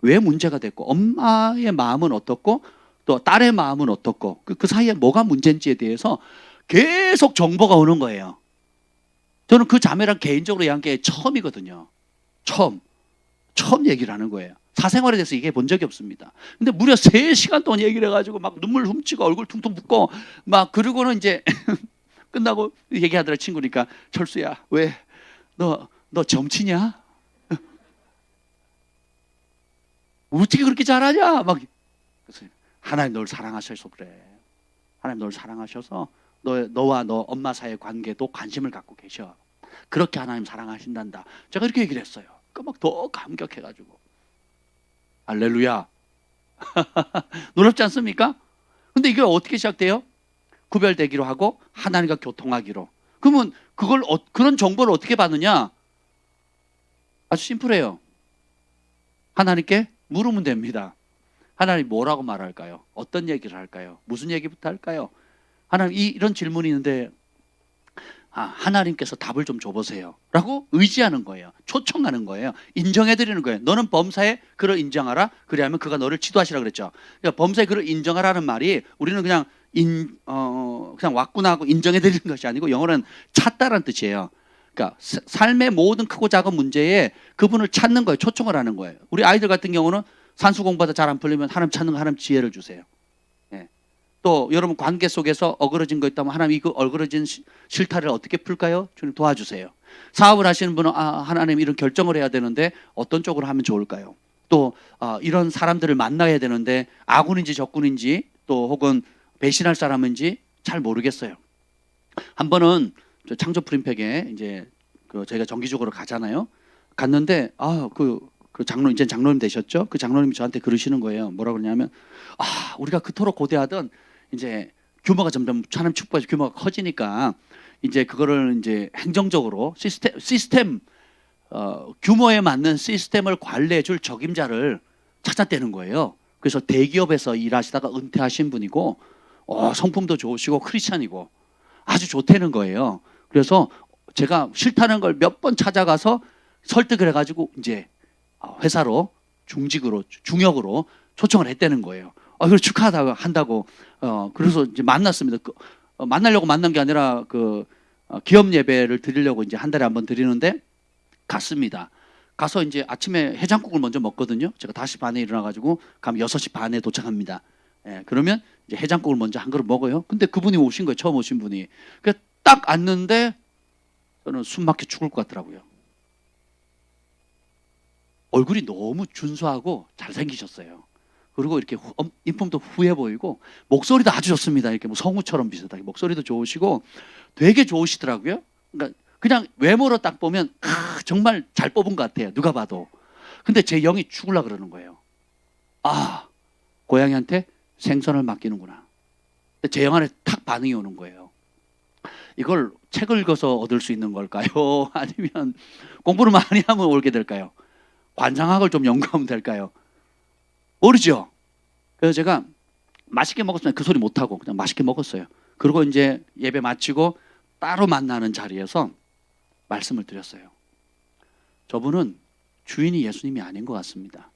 왜 문제가 됐고 엄마의 마음은 어떻고 또 딸의 마음은 어떻고 그 사이에 뭐가 문제인지에 대해서 계속 정보가 오는 거예요. 저는 그 자매랑 개인적으로 얘기한 게 처음이거든요. 처음 얘기를 하는 거예요. 사생활에 대해서 얘기해 본 적이 없습니다. 근데 무려 3시간 동안 얘기를 해가지고 막 눈물 훔치고 얼굴 퉁퉁 붓고 막 그러고는 이제 끝나고 얘기하더라. 친구니까 철수야 왜 너 점치냐? 어떻게 그렇게 잘하냐? 막 하나님 널 사랑하셔서 그래. 하나님 널 사랑하셔서 너와 너 엄마 사이의 관계도 관심을 갖고 계셔. 그렇게 하나님 사랑하신단다. 제가 이렇게 얘기를 했어요. 그 막 더 감격해가지고 할렐루야. 놀랍지 않습니까? 근데 이게 어떻게 시작돼요? 구별되기로 하고 하나님과 교통하기로. 그러면 그런 정보를 어떻게 받느냐? 아주 심플해요. 하나님께 물으면 됩니다. 하나님 뭐라고 말할까요? 어떤 얘기를 할까요? 무슨 얘기부터 할까요? 하나님 이런 질문이 있는데 하나님께서 답을 좀 줘보세요 라고 의지하는 거예요. 초청하는 거예요. 인정해드리는 거예요. 너는 범사에 그를 인정하라. 그래야면 그가 너를 지도하시라 그랬죠. 그러니까 범사에 그를 인정하라는 말이 우리는 그냥 그냥 왔구나 하고 인정해드리는 것이 아니고 영어로는 찾다라는 뜻이에요. 그러니까 삶의 모든 크고 작은 문제에 그분을 찾는 거예요. 초청을 하는 거예요. 우리 아이들 같은 경우는 산수 공부하다 잘 안 풀리면 하나님 찾는 거 하나님 지혜를 주세요. 예. 또 여러분 관계 속에서 어그러진 거 있다면 하나님 이거 어그러진 실타래를 어떻게 풀까요? 주님 도와주세요. 사업을 하시는 분은 하나님 이런 결정을 해야 되는데 어떤 쪽으로 하면 좋을까요? 또 이런 사람들을 만나야 되는데 아군인지 적군인지 또 혹은 배신할 사람인지 잘 모르겠어요. 한 번은 창조 프림팩에 이제 저희가 정기적으로 가잖아요. 갔는데 그 장로 이제 장로님 되셨죠? 그 장로님이 저한테 그러시는 거예요. 뭐라 그러냐면 우리가 그토록 고대하던 이제 규모가 점점 하나님 축복해서 규모가 커지니까 이제 그거를 이제 행정적으로 시스템 규모에 맞는 시스템을 관리해 줄 적임자를 찾았다는 거예요. 그래서 대기업에서 일하시다가 은퇴하신 분이고 성품도 좋으시고 크리스찬이고 아주 좋다는 거예요. 그래서 제가 싫다는 걸 몇 번 찾아가서 설득을 해가지고 이제 회사로 중역으로 초청을 했다는 거예요. 그걸 축하하다고 한다고 그래서 이제 만났습니다. 만나려고 만난 게 아니라 기업 예배를 드리려고 이제 한 달에 한 번 드리는데 갔습니다. 가서 이제 아침에 해장국을 먼저 먹거든요. 제가 5시 반에 일어나가지고 가면 6시 반에 도착합니다. 그러면 이제 해장국을 먼저 한 그릇 먹어요. 근데 그분이 오신 거예요. 처음 오신 분이. 딱 앉는데 저는 숨 막혀 죽을 것 같더라고요. 얼굴이 너무 준수하고 잘생기셨어요. 그리고 이렇게 인품도 후해 보이고 목소리도 아주 좋습니다. 이렇게 뭐 성우처럼 비슷하게 목소리도 좋으시고 되게 좋으시더라고요. 그러니까 그냥 외모로 딱 보면 정말 잘 뽑은 것 같아요. 누가 봐도. 근데 제 영이 죽으려 그러는 거예요. 고양이한테 생선을 맡기는구나. 제 영 안에 탁 반응이 오는 거예요. 이걸 책을 읽어서 얻을 수 있는 걸까요? 아니면 공부를 많이 하면 오게 될까요? 관상학을 좀 연구하면 될까요? 모르죠. 그래서 제가 맛있게 먹었으면 그 소리 못하고 그냥 맛있게 먹었어요. 그리고 이제 예배 마치고 따로 만나는 자리에서 말씀을 드렸어요. 저분은 주인이 예수님이 아닌 것 같습니다.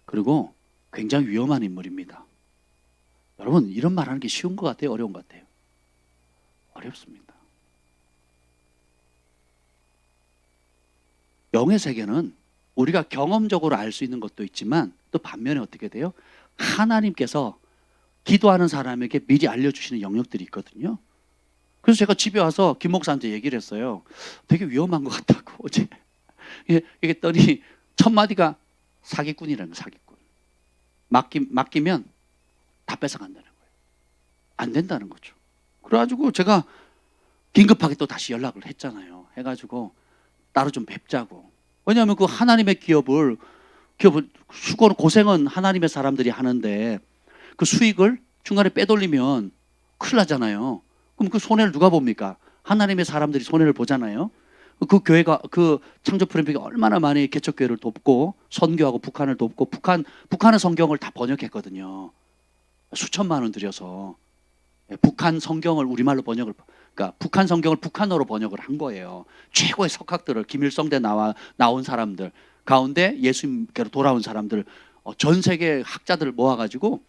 그리고 굉장히 위험한 인물입니다. 여러분, 이런 말 하는 게 쉬운 것 같아요? 어려운 것 같아요? 어렵습니다. 영의 세계는 우리가 경험적으로 알 수 있는 것도 있지만 또 반면에 어떻게 돼요? 하나님께서 기도하는 사람에게 미리 알려주시는 영역들이 있거든요. 그래서 제가 집에 와서 김 목사한테 얘기를 했어요. 되게 위험한 것 같다고 어제 얘기했더니 첫 마디가 사기꾼이라는 거예요. 사기꾼. 맡기면 다 뺏어간다는 거예요. 안 된다는 거죠. 그래가지고 제가 긴급하게 또 다시 연락을 했잖아요. 해가지고 따로 좀 뵙자고. 왜냐하면 그 하나님의 기업을 수고는 고생은 하나님의 사람들이 하는데 그 수익을 중간에 빼돌리면 큰일 나잖아요. 그럼 그 손해를 누가 봅니까? 하나님의 사람들이 손해를 보잖아요. 그 교회가 그 창조 프렘픽이 얼마나 많이 개척교회를 돕고 선교하고 북한을 돕고 북한의 성경을 다 번역했거든요. 수천만 원 들여서 북한 성경을 우리말로 그러니까 북한 성경을 북한어로 번역을 한 거예요. 최고의 석학들을 김일성대 나온 사람들 가운데 예수님께로 돌아온 사람들 전 세계 학자들을 모아가지고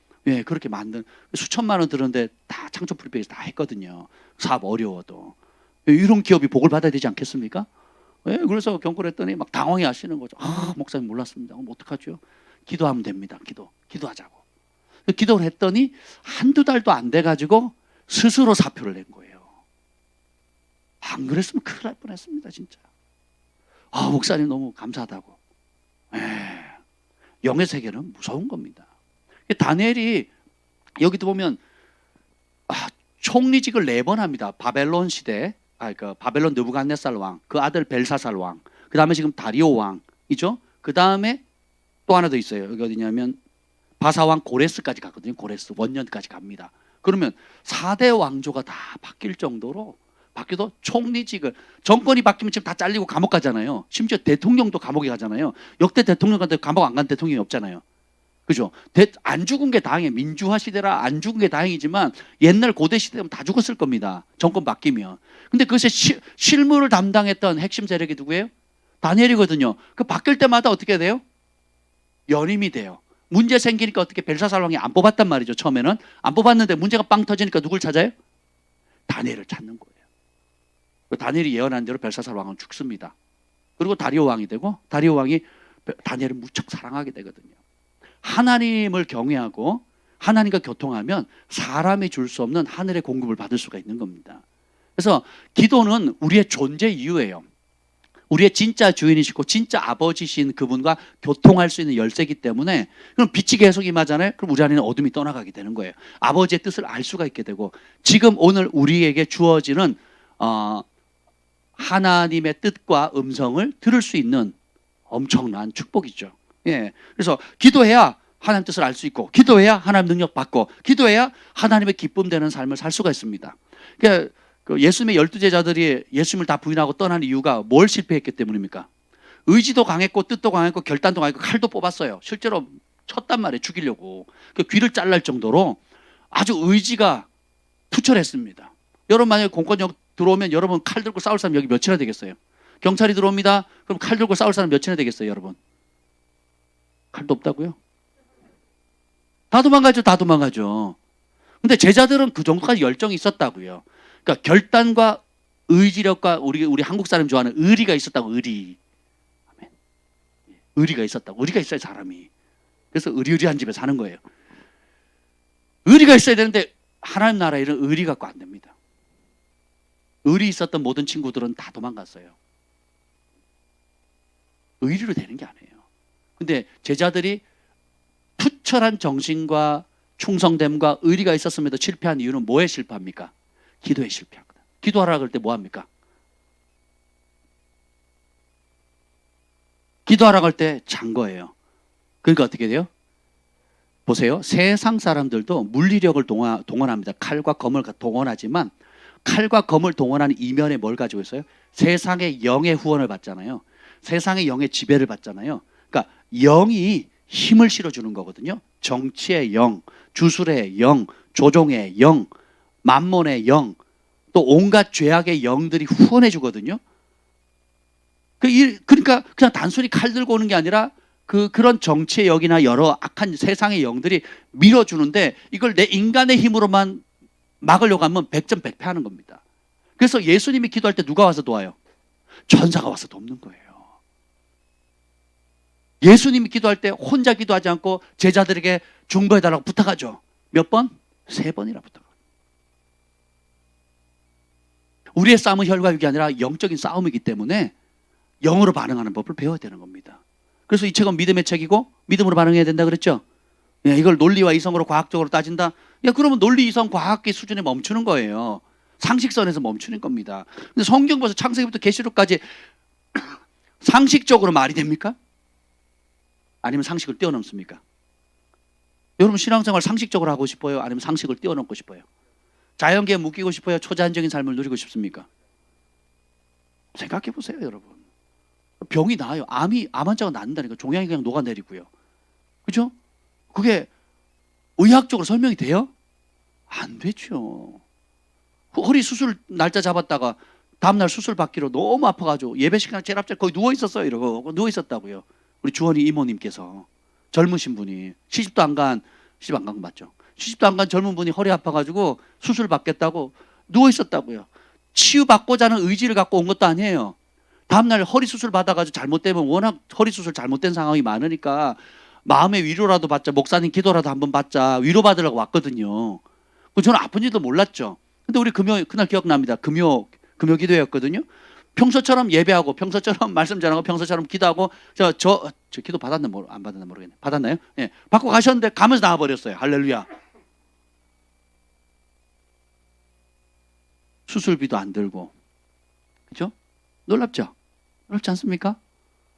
그렇게 만든 수천만 원 들었는데 다 창조 프리페이스 다 했거든요. 사업 어려워도 이런 기업이 복을 받아야 되지 않겠습니까? 그래서 경고를 했더니 막 당황해 하시는 거죠. 목사님 몰랐습니다. 그럼 어떡하죠? 기도하면 됩니다. 기도하자고. 기도를 했더니 한두 달도 안 돼가지고 스스로 사표를 낸 거예요. 안 그랬으면 큰일 날 뻔했습니다. 진짜. 목사님 너무 감사하다고. 영의 세계는 무서운 겁니다. 다니엘이 여기도 보면 총리직을 4번 합니다. 바벨론 시대, 바벨론 느부갓네살 왕, 그 아들 벨사살 왕, 그 다음에 지금 다리오 왕이죠. 그 다음에 또 하나 더 있어요. 여기 어디냐면 바사왕 고레스까지 갔거든요. 고레스 원년까지 갑니다. 그러면 4대 왕조가 다 바뀔 정도로 바뀌어도 총리직을 정권이 바뀌면 지금 다 잘리고 감옥 가잖아요. 심지어 대통령도 감옥에 가잖아요. 역대 대통령한테 감옥 안 간 대통령이 없잖아요. 그죠? 안 죽은 게 다행이에요. 민주화 시대라 안 죽은 게 다행이지만 옛날 고대 시대면 다 죽었을 겁니다. 정권 바뀌면. 근데 그것의 실무를 담당했던 핵심 세력이 누구예요? 다니엘이거든요. 그 바뀔 때마다 어떻게 돼요? 연임이 돼요. 문제 생기니까 어떻게 벨사살 왕이 안 뽑았단 말이죠. 처음에는 안 뽑았는데 문제가 빵 터지니까 누굴 찾아요? 다니엘을 찾는 거예요. 다니엘이 예언한 대로 벨사살 왕은 죽습니다. 그리고 다리오 왕이 되고 다리오 왕이 다니엘을 무척 사랑하게 되거든요. 하나님을 경외하고 하나님과 교통하면 사람이 줄 수 없는 하늘의 공급을 받을 수가 있는 겁니다. 그래서 기도는 우리의 존재 이유예요. 우리의 진짜 주인이시고 진짜 아버지신 그분과 교통할 수 있는 열쇠이기 때문에 그럼 빛이 계속 임하잖아요. 그럼 우리 안에는 어둠이 떠나가게 되는 거예요. 아버지의 뜻을 알 수가 있게 되고 지금 오늘 우리에게 주어지는 하나님의 뜻과 음성을 들을 수 있는 엄청난 축복이죠. 그래서 기도해야 하나님 뜻을 알 수 있고, 기도해야 하나님 능력 받고, 기도해야 하나님의 기쁨 되는 삶을 살 수가 있습니다. 그러니까 그 예수님의 12제자들이 예수님을 다 부인하고 떠난 이유가 뭘 실패했기 때문입니까? 의지도 강했고 뜻도 강했고 결단도 강했고 칼도 뽑았어요. 실제로 쳤단 말이에요. 죽이려고. 그 귀를 잘랄 정도로 아주 의지가 투철했습니다. 여러분 만약에 공권력 들어오면 여러분 칼 들고 싸울 사람 여기 몇이나 되겠어요? 경찰이 들어옵니다. 그럼 칼 들고 싸울 사람 몇이나 되겠어요, 여러분? 칼도 없다고요? 다 도망가죠, 다 도망가죠. 근데 제자들은 그 정도까지 열정이 있었다고요. 그러니까 결단과 의지력과 우리 한국 사람 좋아하는 의리가 있었다고, 의리. 아멘. 의리가 있었다고. 의리가 있어야 사람이. 그래서 의리의리한 집에 사는 거예요. 의리가 있어야 되는데 하나님 나라 이런 의리 갖고 안 됩니다. 의리 있었던 모든 친구들은 다 도망갔어요. 의리로 되는 게 아니에요. 근데 제자들이 투철한 정신과 충성됨과 의리가 있었음에도 실패한 이유는 뭐에 실패합니까? 기도에 실패합니다. 기도하라 그럴 때 뭐 합니까? 기도하라 그럴 때 잔 거예요. 그러니까 어떻게 돼요? 보세요. 세상 사람들도 물리력을 동원합니다. 칼과 검을 동원하지만 칼과 검을 동원하는 이면에 뭘 가지고 있어요? 세상의 영의 후원을 받잖아요. 세상의 영의 지배를 받잖아요. 그러니까 영이 힘을 실어주는 거거든요. 정치의 영, 주술의 영, 조종의 영, 만몬의 영, 또 온갖 죄악의 영들이 후원해 주거든요. 그러니까 그냥 단순히 칼 들고 오는 게 아니라 그런 정치의 영이나 여러 악한 세상의 영들이 밀어주는데 이걸 내 인간의 힘으로만 막으려고 하면 백전백패하는 겁니다. 그래서 예수님이 기도할 때 누가 와서 도와요? 전사가 와서 돕는 거예요. 예수님이 기도할 때 혼자 기도하지 않고 제자들에게 중보해달라고 부탁하죠. 몇 번? 3번이나 부탁합니다. 우리의 싸움은 혈과 육이 아니라 영적인 싸움이기 때문에 영으로 반응하는 법을 배워야 되는 겁니다. 그래서 이 책은 믿음의 책이고 믿음으로 반응해야 된다 그랬죠. 이걸 논리와 이성으로 과학적으로 따진다. 그러면 논리, 이성, 과학의 수준에 멈추는 거예요. 상식선에서 멈추는 겁니다. 근데 성경 보세요. 창세기부터 계시록까지 상식적으로 말이 됩니까? 아니면 상식을 뛰어넘습니까? 여러분 신앙생활 상식적으로 하고 싶어요? 아니면 상식을 뛰어넘고 싶어요? 자연계에 묶이고 싶어요? 초자연적인 삶을 누리고 싶습니까? 생각해 보세요, 여러분. 병이 나아요. 암 환자가 낫는다니까. 종양이 그냥 녹아내리고요. 그죠? 그게 의학적으로 설명이 돼요? 안 되죠. 허리 수술 날짜 잡았다가 다음날 수술 받기로 너무 아파가지고 예배 시간에 제일 앞자리 거기 누워 있었어요. 이러고 누워 있었다고요. 우리 주원이 이모님께서 젊으신 분이 시집도 안 간 거 맞죠? 시집도 안 간 젊은 분이 허리 아파가지고 수술 받겠다고 누워 있었다고요. 치유받고자 하는 의지를 갖고 온 것도 아니에요. 다음날 허리 수술 받아가지고 잘못되면 워낙 허리 수술 잘못된 상황이 많으니까 마음의 위로라도 받자, 목사님 기도라도 한번 받자 위로받으려고 왔거든요. 저는 아픈지도 몰랐죠. 근데 우리 그날 기억납니다. 금요 기도였거든요. 평소처럼 예배하고 평소처럼 말씀 전하고 평소처럼 기도하고 저 기도 받았나 안 받았나 모르겠네. 받았나요? 예. 받고 가셨는데 가면서 나와버렸어요. 할렐루야. 수술비도 안 들고. 그죠? 놀랍죠? 놀랍지 않습니까?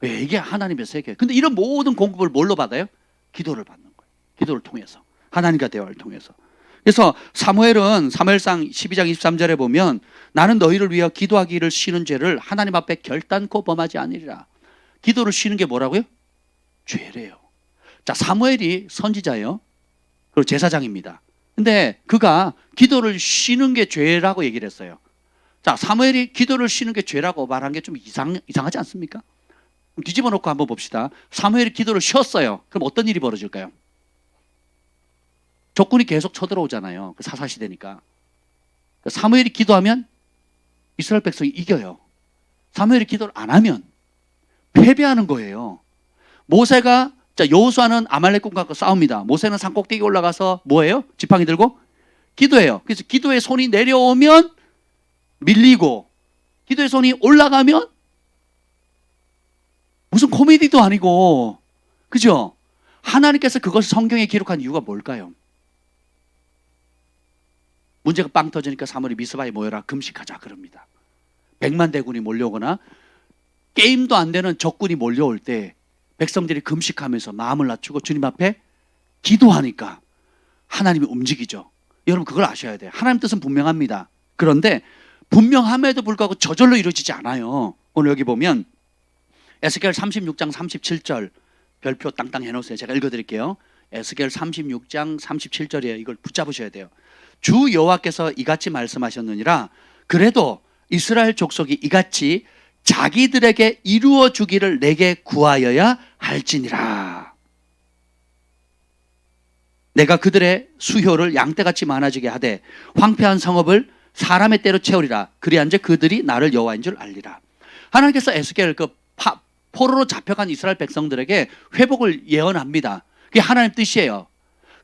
왜 이게 하나님의 세계. 근데 이런 모든 공급을 뭘로 받아요? 기도를 받는 거예요. 기도를 통해서. 하나님과 대화를 통해서. 그래서 사무엘상 12장 23절에 보면 나는 너희를 위하여 기도하기를 쉬는 죄를 하나님 앞에 결단코 범하지 아니리라. 기도를 쉬는 게 뭐라고요? 죄래요. 자, 사무엘이 선지자예요. 그리고 제사장입니다. 근데 그가 기도를 쉬는 게 죄라고 얘기를 했어요. 자, 사무엘이 기도를 쉬는 게 죄라고 말한 게 좀 이상하지 않습니까? 그럼 뒤집어 놓고 한번 봅시다. 사무엘이 기도를 쉬었어요. 그럼 어떤 일이 벌어질까요? 적군이 계속 쳐들어오잖아요. 사사시대니까. 사무엘이 기도하면 이스라엘 백성이 이겨요. 사무엘이 기도를 안 하면 패배하는 거예요. 모세가 여호수아는 아말렉군과 싸웁니다. 모세는 산꼭대기 올라가서 뭐예요? 지팡이 들고 기도해요. 그래서 기도의 손이 내려오면 밀리고 기도의 손이 올라가면 무슨 코미디도 아니고, 그죠? 하나님께서 그것을 성경에 기록한 이유가 뭘까요? 문제가 빵 터지니까 사무엘이 미스바에 모여라 금식하자 그럽니다. 100만 대군이 몰려오거나 게임도 안 되는 적군이 몰려올 때 백성들이 금식하면서 마음을 낮추고 주님 앞에 기도하니까 하나님이 움직이죠. 여러분 그걸 아셔야 돼요. 하나님 뜻은 분명합니다. 그런데 분명함에도 불구하고 저절로 이루어지지 않아요. 오늘 여기 보면 에스겔 36장 37절 별표 땅땅 해놓으세요. 제가 읽어드릴게요. 에스겔 36장 37절이에요. 이걸 붙잡으셔야 돼요. 주 여호와께서 이같이 말씀하셨느니라. 그래도 이스라엘 족속이 이같이 자기들에게 이루어 주기를 내게 구하여야 할지니라. 내가 그들의 수효를 양떼같이 많아지게 하되 황폐한 성읍을 사람의 때로 채우리라. 그리한즉 그들이 나를 여호와인 줄 알리라. 하나님께서 에스겔 포로로 잡혀간 이스라엘 백성들에게 회복을 예언합니다. 그게 하나님 뜻이에요.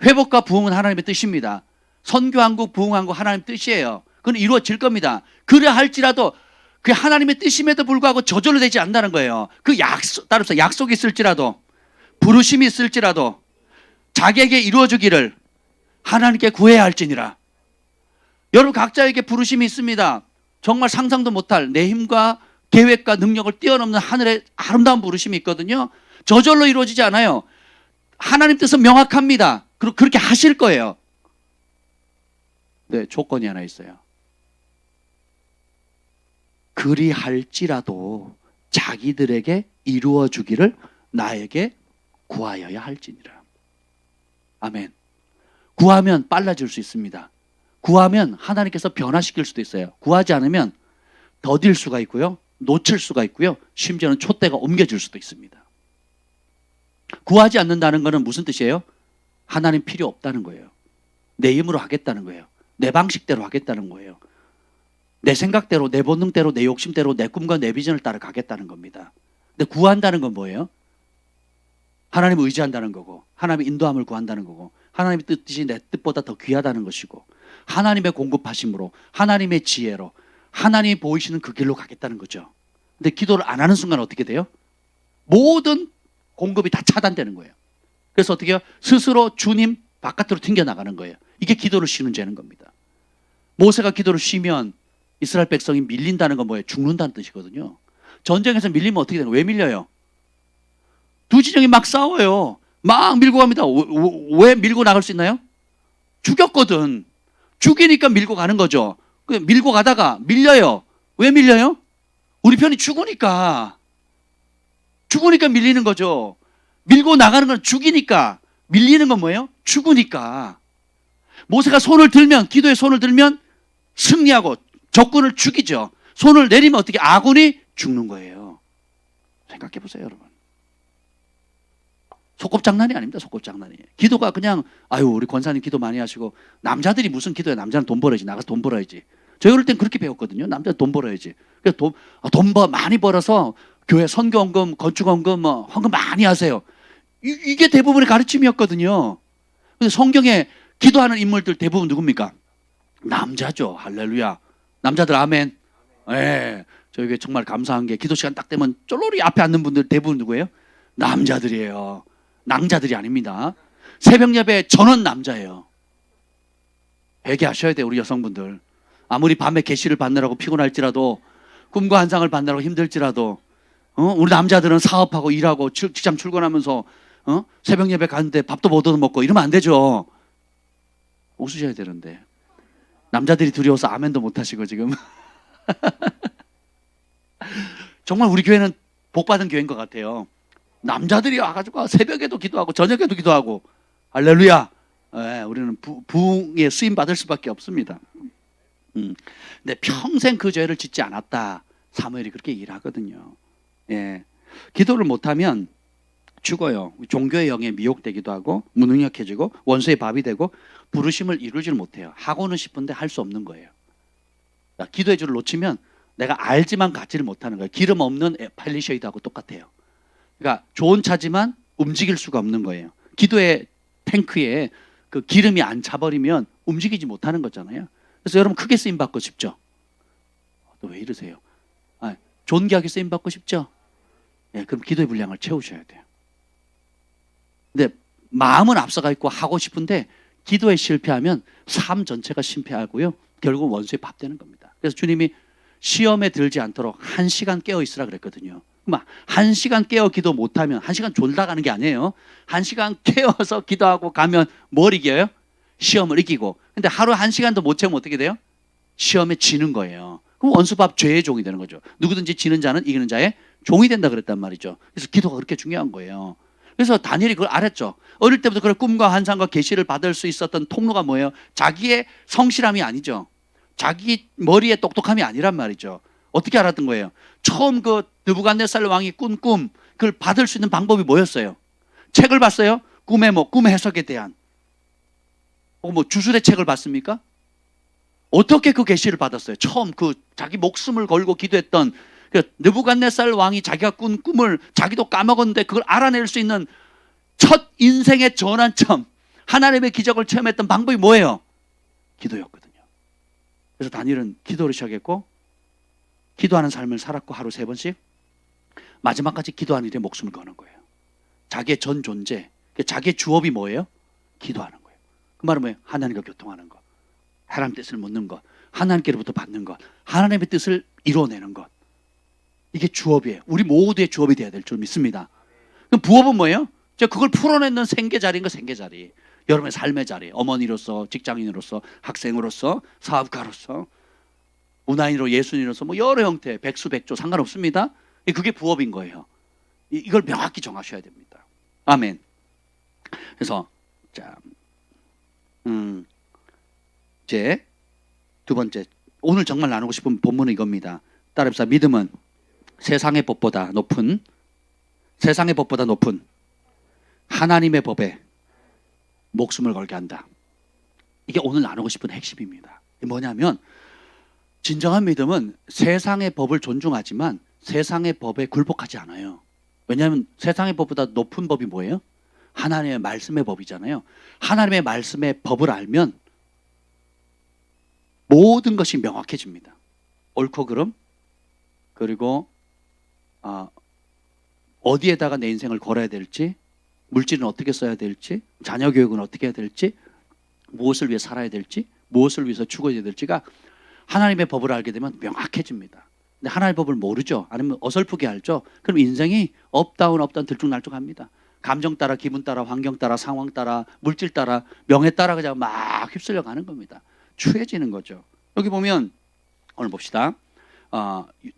회복과 부흥은 하나님의 뜻입니다. 선교한국, 부흥한국 하나님 뜻이에요. 그건 이루어질 겁니다. 그래 할지라도 그 하나님의 뜻임에도 불구하고 저절로 되지 않는다는 거예요. 그 따라서 약속이 있을지라도 부르심이 있을지라도 자기에게 이루어지기를 하나님께 구해야 할지니라. 여러분 각자에게 부르심이 있습니다. 정말 상상도 못할 내 힘과 계획과 능력을 뛰어넘는 하늘의 아름다운 부르심이 있거든요. 저절로 이루어지지 않아요. 하나님 뜻은 명확합니다. 그리고 그렇게 하실 거예요. 네, 조건이 하나 있어요. 그리할지라도 자기들에게 이루어 주기를 나에게 구하여야 할지니라. 아멘. 구하면 빨라질 수 있습니다. 구하면 하나님께서 변화시킬 수도 있어요. 구하지 않으면 더딜 수가 있고요. 놓칠 수가 있고요. 심지어는 촛대가 옮겨질 수도 있습니다. 구하지 않는다는 것은 무슨 뜻이에요? 하나님 필요 없다는 거예요. 내 힘으로 하겠다는 거예요. 내 방식대로 하겠다는 거예요. 내 생각대로, 내 본능대로, 내 욕심대로, 내 꿈과 내 비전을 따라 가겠다는 겁니다. 근데 구한다는 건 뭐예요? 하나님을 의지한다는 거고, 하나님의 인도함을 구한다는 거고, 하나님의 뜻이 내 뜻보다 더 귀하다는 것이고, 하나님의 공급하심으로, 하나님의 지혜로, 하나님이 보이시는 그 길로 가겠다는 거죠. 근데 기도를 안 하는 순간 어떻게 돼요? 모든 공급이 다 차단되는 거예요. 그래서 어떻게 해요? 스스로 주님 바깥으로 튕겨나가는 거예요. 이게 기도를 쉬는 죄는 겁니다. 모세가 기도를 쉬면 이스라엘 백성이 밀린다는 건 뭐예요? 죽는다는 뜻이거든요. 전쟁에서 밀리면 어떻게 되는 거예요? 왜 밀려요? 두 진영이 막 싸워요. 막 밀고 갑니다. 왜 밀고 나갈 수 있나요? 죽였거든. 죽이니까 밀고 가는 거죠. 밀고 가다가 밀려요. 왜 밀려요? 우리 편이 죽으니까. 죽으니까 밀리는 거죠. 밀고 나가는 건 죽이니까. 밀리는 건 뭐예요? 죽으니까. 모세가 손을 들면, 기도에 손을 들면 승리하고 적군을 죽이죠. 손을 내리면 어떻게 아군이 죽는 거예요. 생각해 보세요, 여러분. 소꿉장난이 아닙니다. 소꿉장난이. 기도가 그냥 우리 권사님 기도 많이 하시고 남자들이 무슨 기도야. 남자는 돈 벌어야지. 나가서 돈 벌어야지. 저 어릴 땐 그렇게 배웠거든요. 남자는 돈 벌어야지. 그래서 돈 많이 벌어서 교회 선교헌금, 건축헌금, 헌금 많이 하세요. 이게 대부분의 가르침이었거든요. 근데 성경에 기도하는 인물들 대부분 누굽니까? 남자죠. 할렐루야. 남자들 아멘. 예. 저에게 정말 감사한 게 기도 시간 딱 되면 쫄로리 앞에 앉는 분들 대부분 누구예요? 남자들이에요. 낭자들이 아닙니다. 새벽 예배 전원 남자예요. 회개하셔야 돼요, 우리 여성분들. 아무리 밤에 계시를 받느라고 피곤할지라도, 꿈과 환상을 받느라고 힘들지라도, 우리 남자들은 사업하고 일하고 직장 출근하면서 새벽 예배 가는데 밥도 못 얻어먹고 이러면 안 되죠. 웃으셔야 되는데. 남자들이 두려워서 아멘도 못 하시고 지금. 정말 우리 교회는 복받은 교회인 것 같아요. 남자들이 와가지고 새벽에도 기도하고 저녁에도 기도하고 할렐루야. 예, 우리는 부흥에 쓰임 받을 수밖에 없습니다. 근데 평생 그 죄를 짓지 않았다. 사무엘이 그렇게 얘기를 하거든요. 예, 기도를 못하면 죽어요. 종교의 영에 미혹되기도 하고 무능력해지고 원수의 밥이 되고 부르심을 이루지를 못해요. 하고는 싶은데 할 수 없는 거예요. 기도의 줄을 놓치면 내가 알지만 갖지를 못하는 거예요. 기름 없는 팔리쉐이드하고 똑같아요. 그러니까 좋은 차지만 움직일 수가 없는 거예요. 기도의 탱크에 그 기름이 안 차버리면 움직이지 못하는 거잖아요. 그래서 여러분 크게 쓰임 받고 싶죠? 또 왜 이러세요? 존귀하게 쓰임 받고 싶죠? 예, 그럼 기도의 분량을 채우셔야 돼요. 근데 마음은 앞서가 있고 하고 싶은데 기도에 실패하면 삶 전체가 실패하고요. 결국 원수의 밥 되는 겁니다. 그래서 주님이 시험에 들지 않도록 1시간 깨어 있으라 그랬거든요. 그럼 1시간 깨어 기도 못하면 1시간 졸다 가는 게 아니에요. 1시간 깨어서 기도하고 가면 뭘 이겨요? 시험을 이기고. 근데 하루 1시간도 못 채우면 어떻게 돼요? 시험에 지는 거예요. 그럼 원수밥 죄의 종이 되는 거죠. 누구든지 지는 자는 이기는 자의 종이 된다 그랬단 말이죠. 그래서 기도가 그렇게 중요한 거예요. 그래서 다니엘이 그걸 알았죠. 어릴 때부터 그런 꿈과 환상과 계시를 받을 수 있었던 통로가 뭐예요? 자기의 성실함이 아니죠. 자기 머리의 똑똑함이 아니란 말이죠. 어떻게 알았던 거예요? 처음 그 느부갓네살 왕이 꾼 꿈, 그걸 받을 수 있는 방법이 뭐였어요? 책을 봤어요? 꿈의 해석에 대한. 주술의 책을 봤습니까? 어떻게 그 계시를 받았어요? 처음 그 자기 목숨을 걸고 기도했던 그 느부갓네살 왕이 자기가 꾼 꿈을 자기도 까먹었는데 그걸 알아낼 수 있는 첫 인생의 전환점, 하나님의 기적을 체험했던 방법이 뭐예요? 기도였거든요. 그래서 다니엘은 기도를 시작했고 기도하는 삶을 살았고 하루 3번씩 마지막까지 기도하는 일에 목숨을 거는 거예요. 자기의 전 존재, 자기의 주업이 뭐예요? 기도하는 거예요. 그 말은 뭐예요? 하나님과 교통하는 것, 하나님 뜻을 묻는 것, 하나님께로부터 받는 것, 하나님의 뜻을 이루어내는 것. 이게 주업이에요. 우리 모두의 주업이 돼야 될 줄 믿습니다. 그럼 부업은 뭐예요? 그걸 풀어내는 생계 자리인 거, 생계 자리. 여러분의 삶의 자리. 어머니로서, 직장인으로서, 학생으로서, 사업가로서, 문화인으로, 예수인으로서 여러 형태, 백수백조 상관없습니다. 그게 부업인 거예요. 이걸 명확히 정하셔야 됩니다. 아멘. 그래서 자, 이제 두 번째, 오늘 정말 나누고 싶은 본문은 이겁니다. 따라합시다. 믿음은 세상의 법보다 높은 하나님의 법에 목숨을 걸게 한다. 이게 오늘 나누고 싶은 핵심입니다. 뭐냐면 진정한 믿음은 세상의 법을 존중하지만 세상의 법에 굴복하지 않아요. 왜냐하면 세상의 법보다 높은 법이 뭐예요? 하나님의 말씀의 법이잖아요. 하나님의 말씀의 법을 알면 모든 것이 명확해집니다. 옳고 그름, 그리고 어디에다가 내 인생을 걸어야 될지, 물질은 어떻게 써야 될지, 자녀 교육은 어떻게 해야 될지, 무엇을 위해 살아야 될지, 무엇을 위해서 죽어야 될지가 하나님의 법을 알게 되면 명확해집니다. 근데 하나님의 법을 모르죠. 아니면 어설프게 알죠. 그럼 인생이 업다운 들쭉날쭉합니다. 감정 따라, 기분 따라, 환경 따라, 상황 따라, 물질 따라, 명예 따라 그냥 막 휩쓸려 가는 겁니다. 추해지는 거죠. 여기 보면 오늘 봅시다.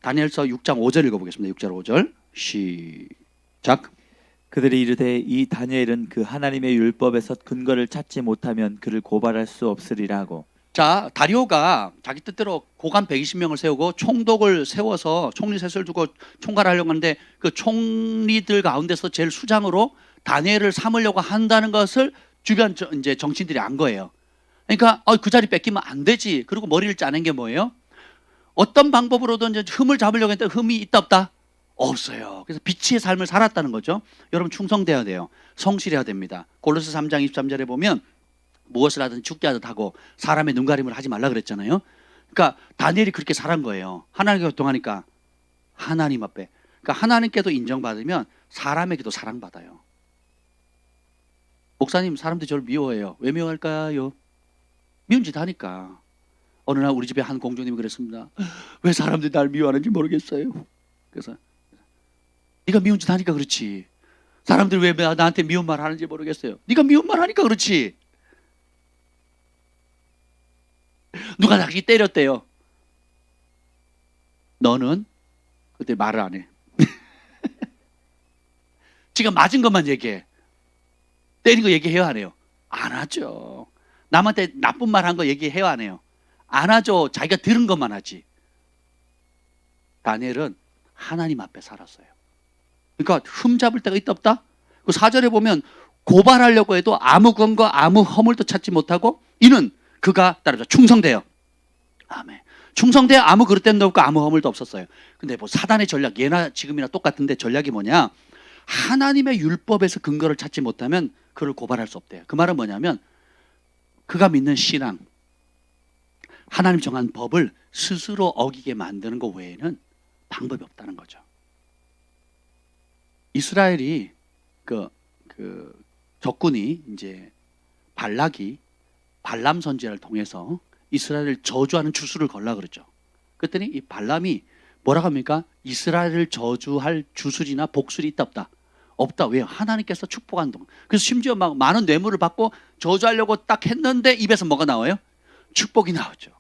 다니엘서 6장 5절 읽어보겠습니다. 6절 5절 시작. 그들이 이르되 이 다니엘은 그 하나님의 율법에서 근거를 찾지 못하면 그를 고발할 수 없으리라 하고. 자, 다리오가 자기 뜻대로 고관 120명을 세우고 총독을 세워서 총리 셋을 두고 총괄하려고 하는데 그 총리들 가운데서 제일 수장으로 다니엘을 삼으려고 한다는 것을 주변 이제 정치인들이 안 거예요. 그러니까 그 자리 뺏기면 안 되지. 그리고 머리를 짜낸 게 뭐예요? 어떤 방법으로든 이제 흠을 잡으려고 했는데 흠이 있다 없다? 없어요. 그래서 비치의 삶을 살았다는 거죠. 여러분 충성돼야 돼요. 성실해야 됩니다. 골로새 3장 23절에 보면 무엇을 하든 죽게 하듯 하고 사람의 눈가림을 하지 말라 그랬잖아요. 그러니까 다니엘이 그렇게 살은 거예요. 하나님과 교통하니까 하나님 앞에. 그러니까 하나님께도 인정받으면 사람에게도 사랑받아요. 목사님, 사람들이 저를 미워해요. 왜 미워할까요? 미운 짓 하니까. 어느 날 우리 집에 한 공주님이 그랬습니다. 왜 사람들이 날 미워하는지 모르겠어요. 그래서 네가 미운 짓 하니까 그렇지. 사람들이 왜 나한테 미운 말 하는지 모르겠어요. 네가 미운 말 하니까 그렇지. 누가 자기 때렸대요. 너는 그때 말을 안 해. 지금 맞은 것만 얘기해. 때린 거 얘기해요, 안 해요? 안 하죠. 남한테 나쁜 말 한 거 얘기해요, 안 해요? 안 하죠. 자기가 들은 것만 하지. 다니엘은 하나님 앞에 살았어요. 그러니까 흠 잡을 데가 있다 없다? 그 4절에 보면 고발하려고 해도 아무 근거, 아무 허물도 찾지 못하고 이는 그가 따라서 충성돼요. 아멘. 충성돼 아무 그릇됨도 없고 아무 허물도 없었어요. 근데 뭐 사단의 전략, 예나 지금이나 똑같은데 전략이 뭐냐? 하나님의 율법에서 근거를 찾지 못하면 그를 고발할 수 없대요. 그 말은 뭐냐면 그가 믿는 신앙, 하나님 정한 법을 스스로 어기게 만드는 것 외에는 방법이 없다는 거죠. 이스라엘이 그 적군이 이제 발락이 발람 선지자를 통해서 이스라엘을 저주하는 추수를 걸라 그러죠. 그랬더니 이 발람이 뭐라고 합니까? 이스라엘을 저주할 주술이나 복술이 있다 없다? 없다. 왜요? 하나님께서 축복한 동. 그래서 심지어 막 많은 뇌물을 받고 저주하려고 딱 했는데 입에서 뭐가 나와요? 축복이 나오죠.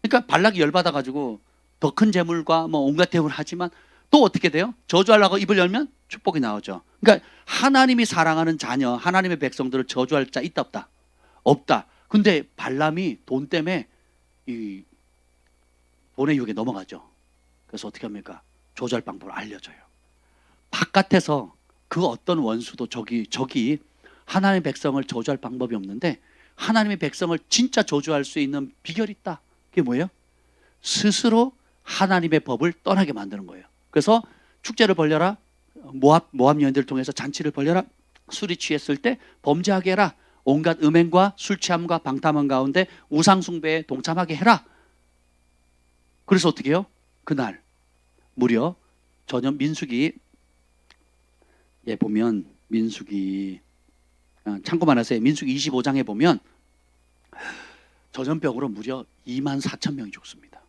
그러니까 발락이 열받아 가지고 더 큰 재물과 뭐 온갖 대우를 하지만 또 어떻게 돼요? 저주하려고 입을 열면 축복이 나오죠. 그러니까 하나님이 사랑하는 자녀, 하나님의 백성들을 저주할 자 있다 없다? 없다. 근데 발람이 돈 때문에 이 돈의 유혹에 넘어가죠. 그래서 어떻게 합니까? 저주할 방법을 알려줘요. 바깥에서 그 어떤 원수도 저기 하나님의 백성을 저주할 방법이 없는데 하나님의 백성을 진짜 저주할 수 있는 비결이 있다. 그게 뭐예요? 스스로 하나님의 법을 떠나게 만드는 거예요. 그래서 축제를 벌려라. 모압 여인들을 통해서 잔치를 벌려라. 술이 취했을 때 범죄하게 해라. 온갖 음행과 술 취함과 방탕함 가운데 우상 숭배에 동참하게 해라. 그래서 어떻게 해요? 그날 무려 전혀 민수기 보면 민수기 참고만 하세요. 민수기 25장에 보면 전염병으로 무려 24,000명이 죽습니다.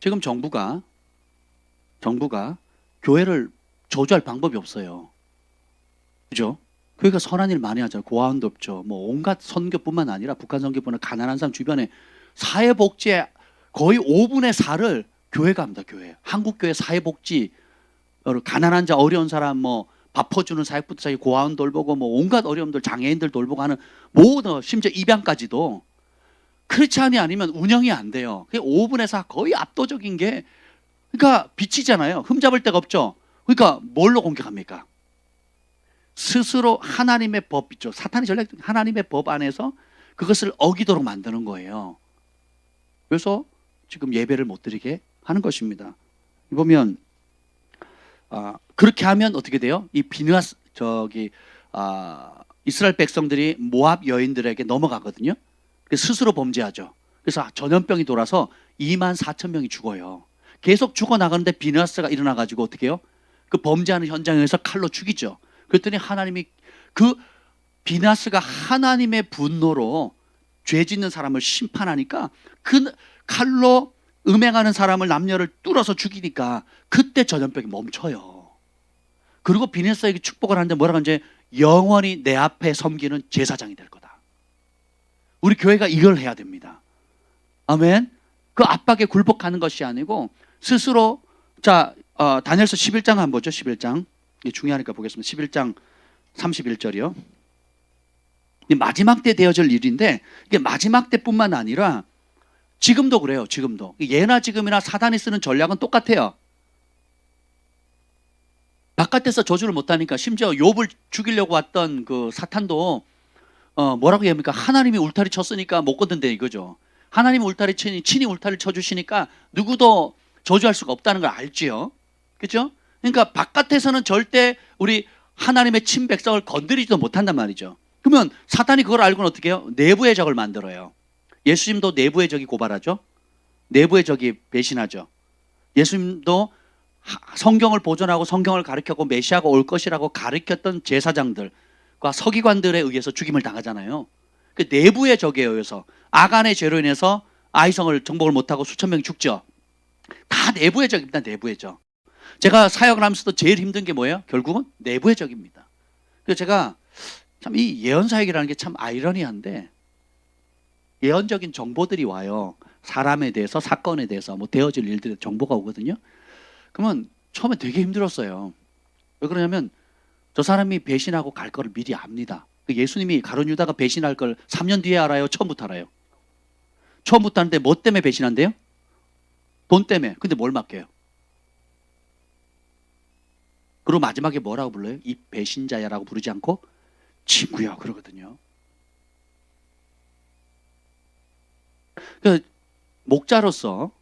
지금 정부가 교회를 저주할 방법이 없어요. 그죠? 교회가 선한 일 많이 하죠. 고아원도 없죠. 뭐 온갖 선교뿐만 아니라 북한 선교뿐만 아니라 가난한 사람 주변에 사회복지의 거의 5분의 4를 교회가 합니다. 교회. 한국교회 사회복지 가난한 자 어려운 사람 뭐 밥 퍼주는 사역부터 자기 고아원 돌보고 뭐 온갖 어려움들 장애인들 돌보고 하는 모든 심지어 입양까지도 크리스찬이 아니면 운영이 안 돼요. 그게 5분의 4 거의 압도적인 게 그러니까 빛이잖아요. 흠잡을 데가 없죠. 그러니까 뭘로 공격합니까? 스스로 하나님의 법 있죠. 사탄이 전략 하나님의 법 안에서 그것을 어기도록 만드는 거예요. 그래서 지금 예배를 못 드리게 하는 것입니다. 보면 그렇게 하면 어떻게 돼요? 이 비느하스 이스라엘 백성들이 모압 여인들에게 넘어가거든요. 그래서 스스로 범죄하죠. 그래서 전염병이 돌아서 24,000명이 죽어요. 계속 죽어나가는데 비느하스가 일어나가지고 어떻게 해요? 그 범죄하는 현장에서 칼로 죽이죠. 그랬더니 하나님이 그 비느하스가 하나님의 분노로 죄 짓는 사람을 심판하니까 그 칼로 음행하는 사람을 남녀를 뚫어서 죽이니까 그때 전염병이 멈춰요. 그리고 비느하스에게 축복을 하는데 뭐라고 하는지 영원히 내 앞에 섬기는 제사장이 될 거다. 우리 교회가 이걸 해야 됩니다. 아멘. 그 압박에 굴복하는 것이 아니고 스스로 다니엘서 11장 한번 보죠. 11장. 이게 중요하니까 보겠습니다. 11장 31절이요. 마지막 때 되어질 일인데 이게 마지막 때뿐만 아니라 지금도 그래요. 지금도. 예나 지금이나 사단이 쓰는 전략은 똑같아요. 바깥에서 저주를 못하니까 심지어 욥을 죽이려고 왔던 그 사탄도 뭐라고 얘기합니까? 하나님이 울타리 쳤으니까 못 걷는데 이거죠. 하나님이 울타리 치니 친히 울타리를 쳐주시니까 누구도 저주할 수가 없다는 걸 알지요. 그렇죠? 그러니까 바깥에서는 절대 우리 하나님의 친 백성을 건드리지도 못한단 말이죠. 그러면 사탄이 그걸 알고는 어떻게 해요? 내부의 적을 만들어요. 예수님도 내부의 적이 고발하죠. 내부의 적이 배신하죠. 예수님도 성경을 보존하고 성경을 가르쳤고 메시아가 올 것이라고 가르쳤던 제사장들과 서기관들에 의해서 죽임을 당하잖아요. 그 내부의 적에 의해서 아간의 죄로 인해서 아이성을 정복을 못하고 수천 명이 죽죠. 다 내부의 적입니다. 내부의 적. 제가 사역을 하면서도 제일 힘든 게 뭐예요? 결국은 내부의 적입니다. 그래서 제가 참 이 예언 사역이라는 게 참 아이러니한데 예언적인 정보들이 와요. 사람에 대해서 사건에 대해서 뭐 되어질 일들에 정보가 오거든요. 그러면 처음에 되게 힘들었어요. 왜 그러냐면 저 사람이 배신하고 갈 거를 미리 압니다. 예수님이 가룟 유다가 배신할 걸 3년 뒤에 알아요? 처음부터 알아요? 처음부터 하는데 뭐 때문에 배신한대요? 돈 때문에. 근데 뭘 맡겨요? 그리고 마지막에 뭐라고 불러요? 이 배신자야라고 부르지 않고 친구야 그러거든요. 그러니까 목자로서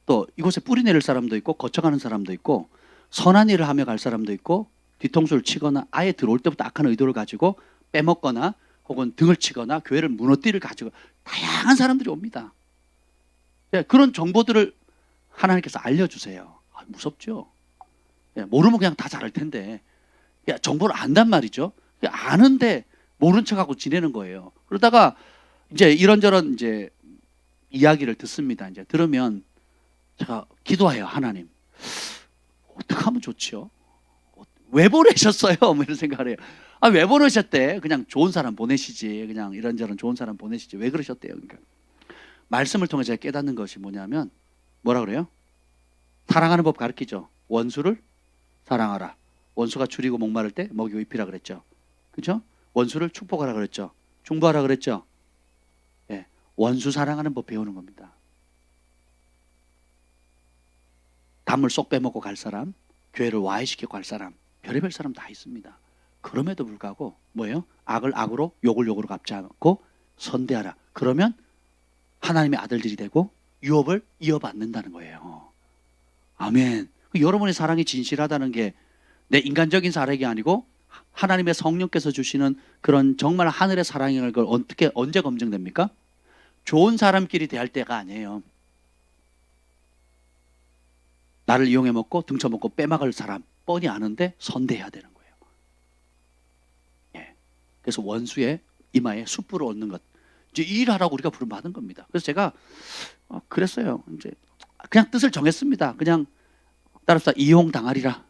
또 이곳에 뿌리 내릴 사람도 있고 거쳐가는 사람도 있고 선한 일을 하며 갈 사람도 있고 뒤통수를 치거나 아예 들어올 때부터 악한 의도를 가지고 빼먹거나 혹은 등을 치거나 교회를 무너뜨릴 가지고 다양한 사람들이 옵니다. 그런 정보들을 하나님께서 알려주세요. 무섭죠? 모르면 그냥 다 잘할 텐데 정보를 안단 말이죠. 아는데 모른 척하고 지내는 거예요. 그러다가 이제 이런저런 이제 이야기를 듣습니다. 이제 들으면 제가 기도해요. 하나님, 어떻게 하면 좋지요? 왜 보내셨어요? 뭐 이런 생각을 해요. 아, 왜 보내셨대? 그냥 좋은 사람 보내시지. 그냥 이런저런 좋은 사람 보내시지. 왜 그러셨대요? 그러니까 말씀을 통해 제가 깨닫는 것이 뭐냐면, 뭐라 그래요? 사랑하는 법 가르치죠. 원수를 사랑하라. 원수가 줄이고 목마를 때 먹이고 입히라 그랬죠. 그렇죠? 원수를 축복하라 그랬죠. 중보하라 그랬죠. 예, 원수 사랑하는 법 배우는 겁니다. 담을 쏙 빼먹고 갈 사람, 교회를 와해시키고 갈 사람, 별의별 사람 다 있습니다. 그럼에도 불구하고 뭐예요? 악을 악으로, 욕을 욕으로 갚지 않고 선대하라. 그러면 하나님의 아들들이 되고 유업을 이어받는다는 거예요. 아멘. 여러분의 사랑이 진실하다는 게 내 인간적인 사랑이 아니고 하나님의 성령께서 주시는 그런 정말 하늘의 사랑을 걸 어떻게 언제 검증됩니까? 좋은 사람끼리 대할 때가 아니에요. 나를 이용해 먹고 등쳐먹고 빼먹을 사람 뻔히 아는데 선대해야 되는 거예요. 예. 그래서 원수의 이마에 숯불을 얻는 것, 이제 이 일하라고 우리가 부름받은 겁니다. 그래서 제가 그랬어요. 이제 그냥 뜻을 정했습니다. 그냥 따라서 이용당하리라.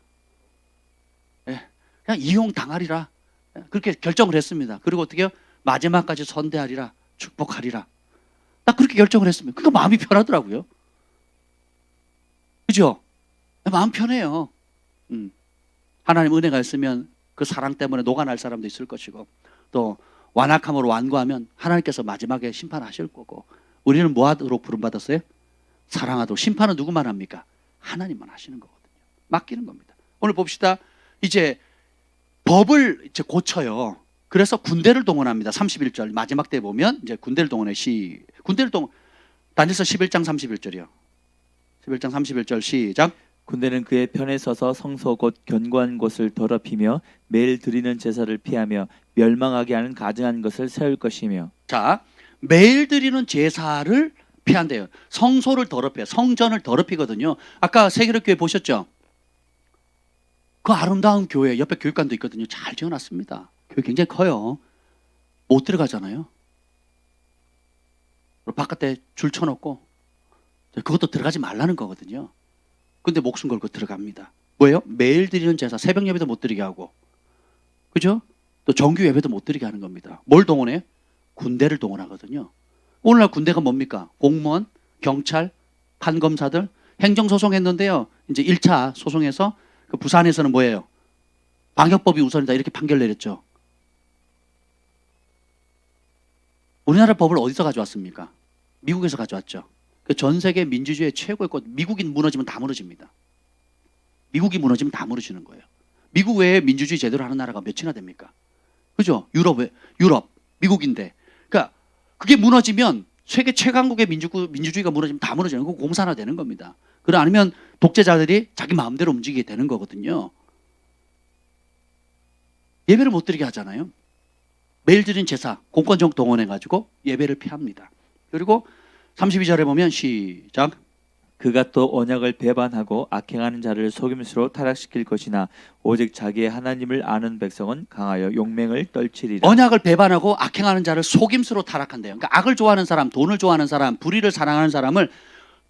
예. 그냥 이용당하리라. 그렇게 결정을 했습니다. 그리고 어떻게 해요? 마지막까지 선대하리라, 축복하리라. 딱 그렇게 결정을 했습니다. 그러니까 마음이 편하더라고요. 그죠? 마음 편해요. 하나님 은혜가 있으면 그 사랑 때문에 녹아날 사람도 있을 것이고, 또 완악함으로 완고하면 하나님께서 마지막에 심판하실 거고, 우리는 뭐 하도록 부름받았어요? 사랑하도록. 심판은 누구만 합니까? 하나님만 하시는 거거든요. 맡기는 겁니다. 오늘 봅시다. 이제 법을 이제 고쳐요. 그래서 군대를 동원합니다. 31절 마지막 때 보면 이제 군대를 동원해. 다니엘서 11장 31절이요. 11장 31절 시작. 군대는 그의 편에 서서 성소 곧 견고한 곳을 더럽히며 매일 드리는 제사를 피하며 멸망하게 하는 가증한 것을 세울 것이며. 자, 매일 드리는 제사를 피한대요. 성소를 더럽혀요. 성전을 더럽히거든요. 아까 세계력교회 보셨죠? 그 아름다운 교회 옆에 교육관도 있거든요. 잘 지어놨습니다. 교회 굉장히 커요. 못 들어가잖아요. 바깥에 줄 쳐놓고 그것도 들어가지 말라는 거거든요. 근데 목숨 걸고 들어갑니다. 뭐예요? 매일 드리는 제사, 새벽 예배도 못 드리게 하고, 그죠? 또 정규 예배도 못 드리게 하는 겁니다. 뭘 동원해? 군대를 동원하거든요. 오늘날 군대가 뭡니까? 공무원, 경찰, 판검사들, 행정소송했는데요. 이제 1차 소송에서 그 부산에서는 뭐예요? 방역법이 우선이다 이렇게 판결 내렸죠. 우리나라 법을 어디서 가져왔습니까? 미국에서 가져왔죠. 그 전 세계 민주주의의 최고의 꽃, 미국이 무너지면 다 무너집니다. 미국이 무너지면 다 무너지는 거예요. 미국 외에 민주주의 제대로 하는 나라가 몇이나 됩니까? 그죠? 유럽, 미국인데. 그러니까 그게 무너지면 세계 최강국의 민주주의가 무너지면 다 무너지는 거 공산화되는 겁니다. 그래 아니면 독재자들이 자기 마음대로 움직이게 되는 거거든요. 예배를 못 드리게 하잖아요. 매일 드린 제사, 공권력 동원해가지고 예배를 피합니다. 그리고 32절에 보면 시작. 그가 또 언약을 배반하고 악행하는 자를 속임수로 타락시킬 것이나 오직 자기의 하나님을 아는 백성은 강하여 용맹을 떨치리라. 언약을 배반하고 악행하는 자를 속임수로 타락한대요. 그러니까 악을 좋아하는 사람, 돈을 좋아하는 사람, 불의를 사랑하는 사람을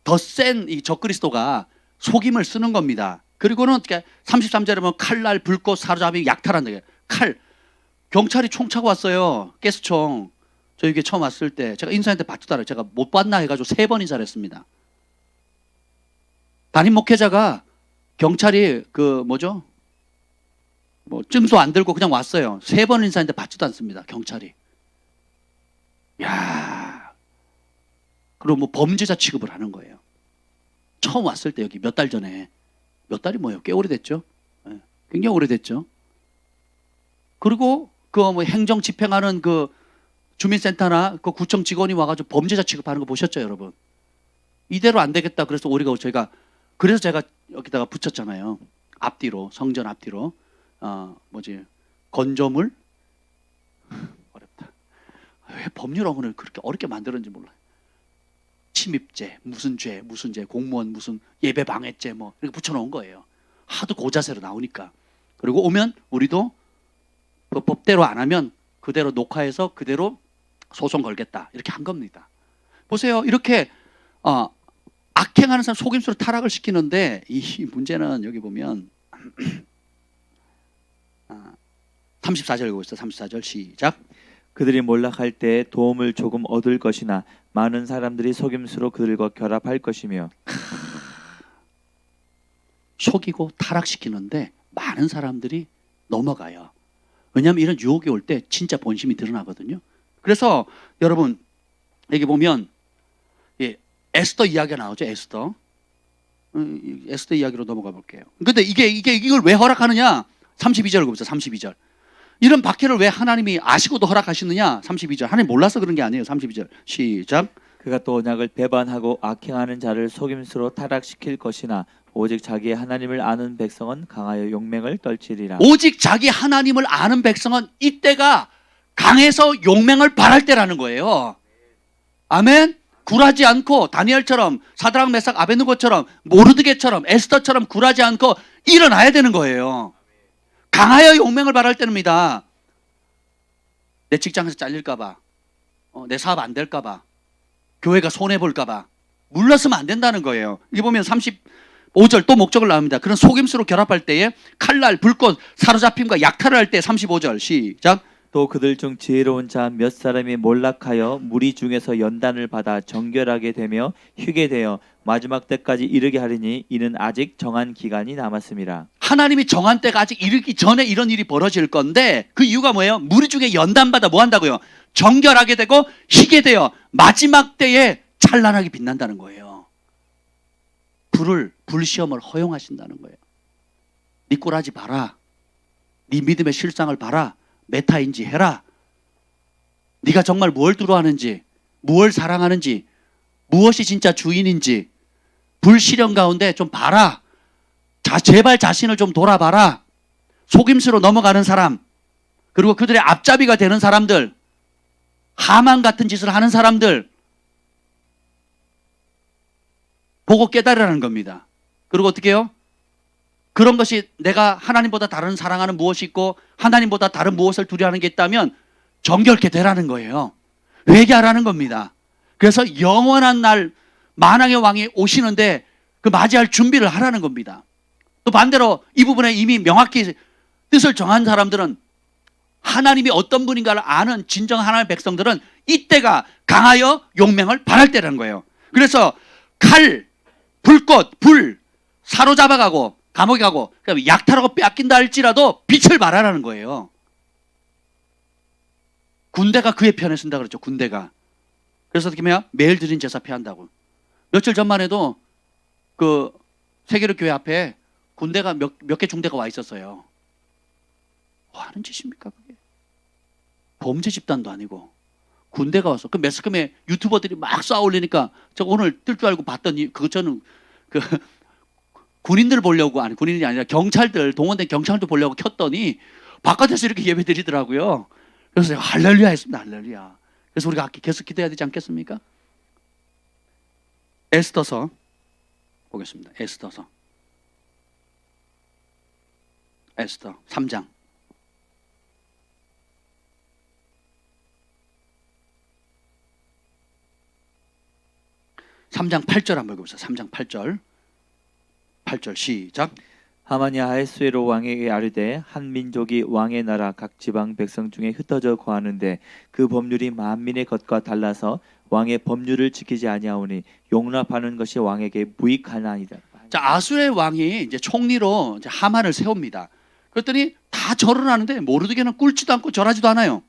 더 센 이 적그리스도가 속임을 쓰는 겁니다. 그리고는 33절에 보면 칼날 불꽃 사로잡이 약탈한다. 칼, 경찰이 총 차고 왔어요. 가스총. 저 여기 처음 왔을 때 제가 인사한테 받쳤다라 제가 못 봤나 해가지고 3번 인사를 했습니다. 담임 목회자가 경찰이 뭐 증도 안 들고 그냥 왔어요. 3번 인사했는데 받지도 않습니다. 경찰이. 야, 그리고 뭐 범죄자 취급을 하는 거예요. 처음 왔을 때 여기 몇 달 전에. 몇 달이 뭐예요? 꽤 오래됐죠. 굉장히 오래됐죠. 그리고 그 뭐 행정 집행하는 그 주민센터나 그 구청 직원이 와가지고 범죄자 취급하는 거 보셨죠, 여러분? 이대로 안 되겠다. 그래서 그래서 제가 여기다가 붙였잖아요. 앞뒤로, 성전 앞뒤로. 건조물? 어렵다. 왜 법률 어문을 그렇게 어렵게 만들었는지 몰라요. 침입죄, 무슨 죄, 공무원 무슨 예배 방해죄 뭐 이렇게 붙여놓은 거예요. 하도 고자세로 나오니까. 그리고 오면 우리도 그 법대로 안 하면 그대로 녹화해서 그대로 소송 걸겠다 이렇게 한 겁니다. 보세요. 이렇게 악행하는 사람 속임수로 타락을 시키는데 이 문제는 여기 보면 34절 읽고 있어요. 34절 시작. 그들이 몰락할 때 도움을 조금 얻을 것이나 많은 사람들이 속임수로 그들과 결합할 것이며. 속이고 타락시키는데 많은 사람들이 넘어가요. 왜냐하면 이런 유혹이 올 때 진짜 본심이 드러나거든요. 그래서 여러분 여기 보면 에스더 이야기가 나오죠. 에스더 이야기로 넘어가 볼게요. 근데 이걸 왜 허락하느냐? 32절 보세요. 32절. 이런 박해를 왜 하나님이 아시고도 허락하시느냐? 32절. 하나님 몰라서 그런 게 아니에요. 32절 시작. 그가 또 언약을 배반하고 악행하는 자를 속임수로 타락시킬 것이나 오직 자기의 하나님을 아는 백성은 강하여 용맹을 떨치리라. 오직 자기 하나님을 아는 백성은 이때가 강해서 용맹을 발할 때라는 거예요. 아멘. 굴하지 않고 다니엘처럼 사드락 메삭 아베느고처럼 모르드게처럼 에스더처럼 굴하지 않고 일어나야 되는 거예요. 강하여 용맹을 발할 때입니다. 내 직장에서 잘릴까 봐, 내 사업 안 될까 봐, 교회가 손해 볼까 봐 물러서면 안 된다는 거예요. 여기 보면 35절 또 목적을 나옵니다. 그런 속임수로 결합할 때에 칼날, 불꽃, 사로잡힘과 약탈을 할 때 35절 시작. 또 그들 중 지혜로운 자 몇 사람이 몰락하여 무리 중에서 연단을 받아 정결하게 되며 휴게 되어 마지막 때까지 이르게 하리니 이는 아직 정한 기간이 남았음이라. 하나님이 정한 때가 아직 이르기 전에 이런 일이 벌어질 건데 그 이유가 뭐예요? 무리 중에 연단받아 뭐 한다고요? 정결하게 되고 희게 되어 마지막 때에 찬란하게 빛난다는 거예요. 불시험을 허용하신다는 거예요. 네 꼴하지 마라. 네 믿음의 실상을 봐라. 메타인지 해라. 네가 정말 무엇을 두려워하는지, 무엇을 사랑하는지, 무엇이 진짜 주인인지 불시련 가운데 좀 봐라. 제발 자신을 좀 돌아봐라. 속임수로 넘어가는 사람, 그리고 그들의 앞잡이가 되는 사람들, 하만 같은 짓을 하는 사람들 보고 깨달으라는 겁니다. 그리고 어떻게 해요? 그런 것이 내가 하나님보다 다른 사랑하는 무엇이 있고 하나님보다 다른 무엇을 두려워하는 게 있다면 정결케 되라는 거예요. 회개하라는 겁니다. 그래서 영원한 날 만왕의 왕이 오시는데 그 맞이할 준비를 하라는 겁니다. 또 반대로 이 부분에 이미 명확히 뜻을 정한 사람들은 하나님이 어떤 분인가를 아는 진정 하나님의 백성들은 이때가 강하여 용맹을 발할 때라는 거예요. 그래서 칼, 불꽃, 불 사로잡아가고 감옥에 가고 약탈하고 뺏긴다 할지라도 빛을 발하라는 거예요. 군대가 그의 편에 쓴다 그랬죠. 군대가. 그래서 어떻게 하면 매일 드린 제사 피한다고. 며칠 전만 해도 그 세계로 교회 앞에 군대가 몇 개 중대가 와 있었어요. 뭐 하는 짓입니까 그게? 범죄 집단도 아니고 군대가 와서 그 매스컴에 유튜버들이 막 쏴 올리니까 저 오늘 뜰 줄 알고 봤더니 저는 군인들 보려고, 아니 군인이 아니라 경찰들, 동원된 경찰도 보려고 켰더니 바깥에서 이렇게 예배 드리더라고요. 그래서 할렐루야 했습니다. 할렐루야. 그래서 우리가 계속 기도해야 되지 않겠습니까? 에스더서 보겠습니다. 에스더 3장. 3장 8절 한번 읽어보세요. 3장 8절 시작. 하만이 아하수에로 왕에게 아뢰되 한 민족이 왕의 나라 각 지방 백성 중에 흩어져 거하는데 그 법률이 만민의 것과 달라서 왕의 법률을 지키지 아니하오니 용납하는 것이 왕에게 무익하나이다. 자, 아수르의 왕이 이제 총리로 이제 하만을 세웁니다. 그랬더니 다 절을 하는데 모르드게는 꿇지도 않고 절하지도 않아요.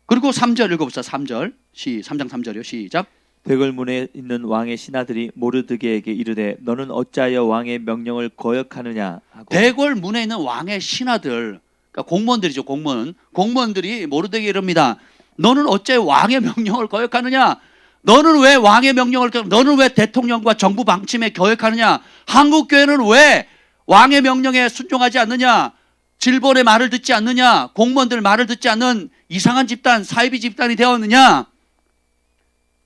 그리고 3절 읽어보세요. 3장 3절이요. 시작. 대궐문에 있는 왕의 신하들이 모르드게에게 이르되 너는 어찌하여 왕의 명령을 거역하느냐 하고. 대궐문에 있는 왕의 신하들, 그러니까 공무원들이죠. 공무원들이 모르드게에게 이릅니다. 너는 어째 왕의 명령을 거역하느냐? 너는 왜 왕의 명령을, 너는 왜 대통령과 정부 방침에 거역하느냐? 한국 교회는 왜 왕의 명령에 순종하지 않느냐? 질본의 말을 듣지 않느냐? 공무원들 말을 듣지 않는 이상한 집단, 사이비 집단이 되었느냐?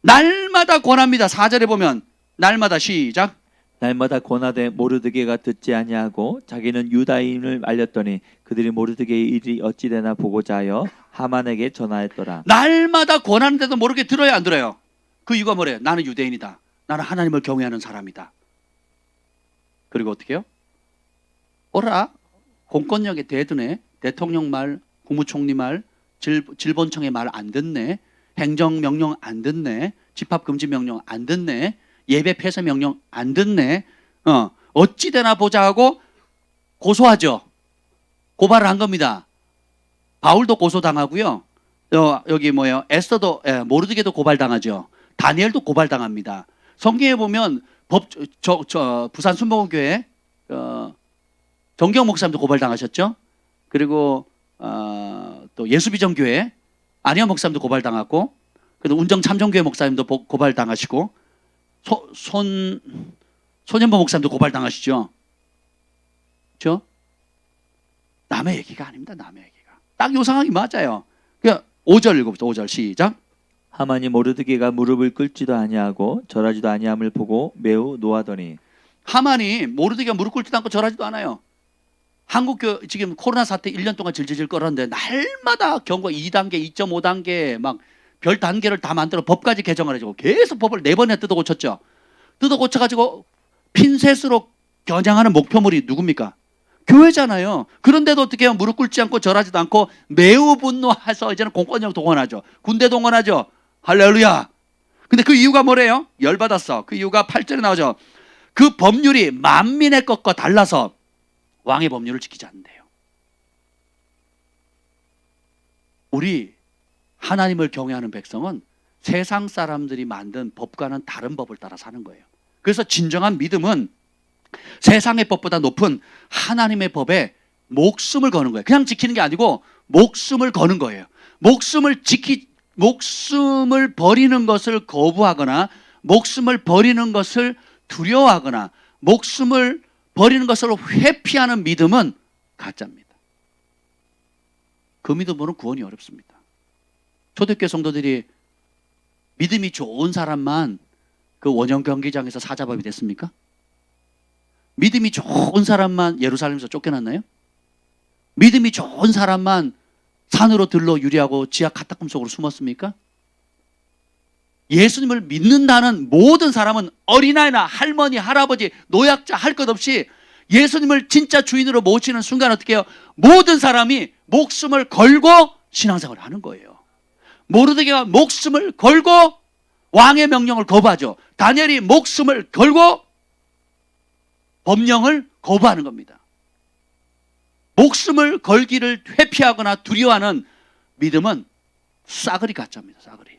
날마다 권합니다. 4절에 보면 날마다 시작. 날마다 고나되 모르드게가 듣지 아니하고 자기는 유다인을 알렸더니 그들이 모르드게의 일이 어찌 되나 보고자 하여 하만에게 전하였더라. 날마다 권하는데도 모르게 들어야 안 들어요? 그 이유가 뭐래요? 나는 유대인이다. 나는 하나님을 경외하는 사람이다. 그리고 어떻게 해요? 오라 공권력에 대드네. 대통령 말, 국무총리 말, 질본청의 말 안 듣네. 행정명령 안 듣네. 집합금지 명령 안 듣네. 예배 폐쇄 명령 안 듣네. 어찌 되나 보자 하고 고소하죠. 고발을 한 겁니다. 바울도 고소당하고요. 여기 뭐예요? 에스더도 모르드게도 고발당하죠. 다니엘도 고발당합니다. 성경에 보면 부산 순복음교회 정경 목사님도 고발당하셨죠. 그리고 또 예수비전교회 안희연 목사님도 고발당하고, 그리고 운정 참정교회 목사님도 고발당하시고, 손현보 목사님도 고발당하시죠. 그렇죠? 남의 얘기가 아닙니다. 남의 얘기가. 딱 요 상황이 맞아요. 그러니까 5절 읽어봅시다. 5절 시작. 하만이 모르드게가 무릎을 꿇지도 아니하고 절하지도 아니함을 보고 매우 노하더니. 하만이 모르드게가 무릎 꿇지도 않고 절하지도 않아요. 한국 지금 코로나 사태 1년 동안 질질질 끌었는데 날마다 경고 2단계, 2.5단계 막 별 단계를 다 만들어 법까지 개정을 해주고 계속 법을 4번이나 뜯어 고쳤죠. 뜯어 고쳐가지고 핀셋으로 겨냥하는 목표물이 누굽니까? 교회잖아요. 그런데도 어떻게 해요? 무릎 꿇지 않고 절하지도 않고 매우 분노해서 이제는 공권력 동원하죠. 군대 동원하죠. 할렐루야. 근데 그 이유가 뭐래요? 열받았어. 그 이유가 8절에 나오죠. 그 법률이 만민의 것과 달라서 왕의 법률을 지키지 않는데요. 우리 하나님을 경외하는 백성은 세상 사람들이 만든 법과는 다른 법을 따라 사는 거예요. 그래서 진정한 믿음은 세상의 법보다 높은 하나님의 법에 목숨을 거는 거예요. 그냥 지키는 게 아니고 목숨을 거는 거예요. 목숨을 버리는 것을 거부하거나 목숨을 버리는 것을 두려워하거나 목숨을 버리는 것을 회피하는 믿음은 가짜입니다. 그 믿음으로는 구원이 어렵습니다. 초대교회 성도들이 믿음이 좋은 사람만 그 원형 경기장에서 사자밥이 됐습니까? 믿음이 좋은 사람만 예루살렘에서 쫓겨났나요? 믿음이 좋은 사람만 산으로 들러 유리하고 지하 카타콤 속으로 숨었습니까? 예수님을 믿는다는 모든 사람은 어린아이나 할머니, 할아버지, 노약자 할 것 없이 예수님을 진짜 주인으로 모시는 순간 어떻게 해요? 모든 사람이 목숨을 걸고 신앙생활을 하는 거예요. 모르드게가 목숨을 걸고 왕의 명령을 거부하죠. 다니엘이 목숨을 걸고 법령을 거부하는 겁니다. 목숨을 걸기를 회피하거나 두려워하는 믿음은 싸그리 가짜입니다. 싸그리.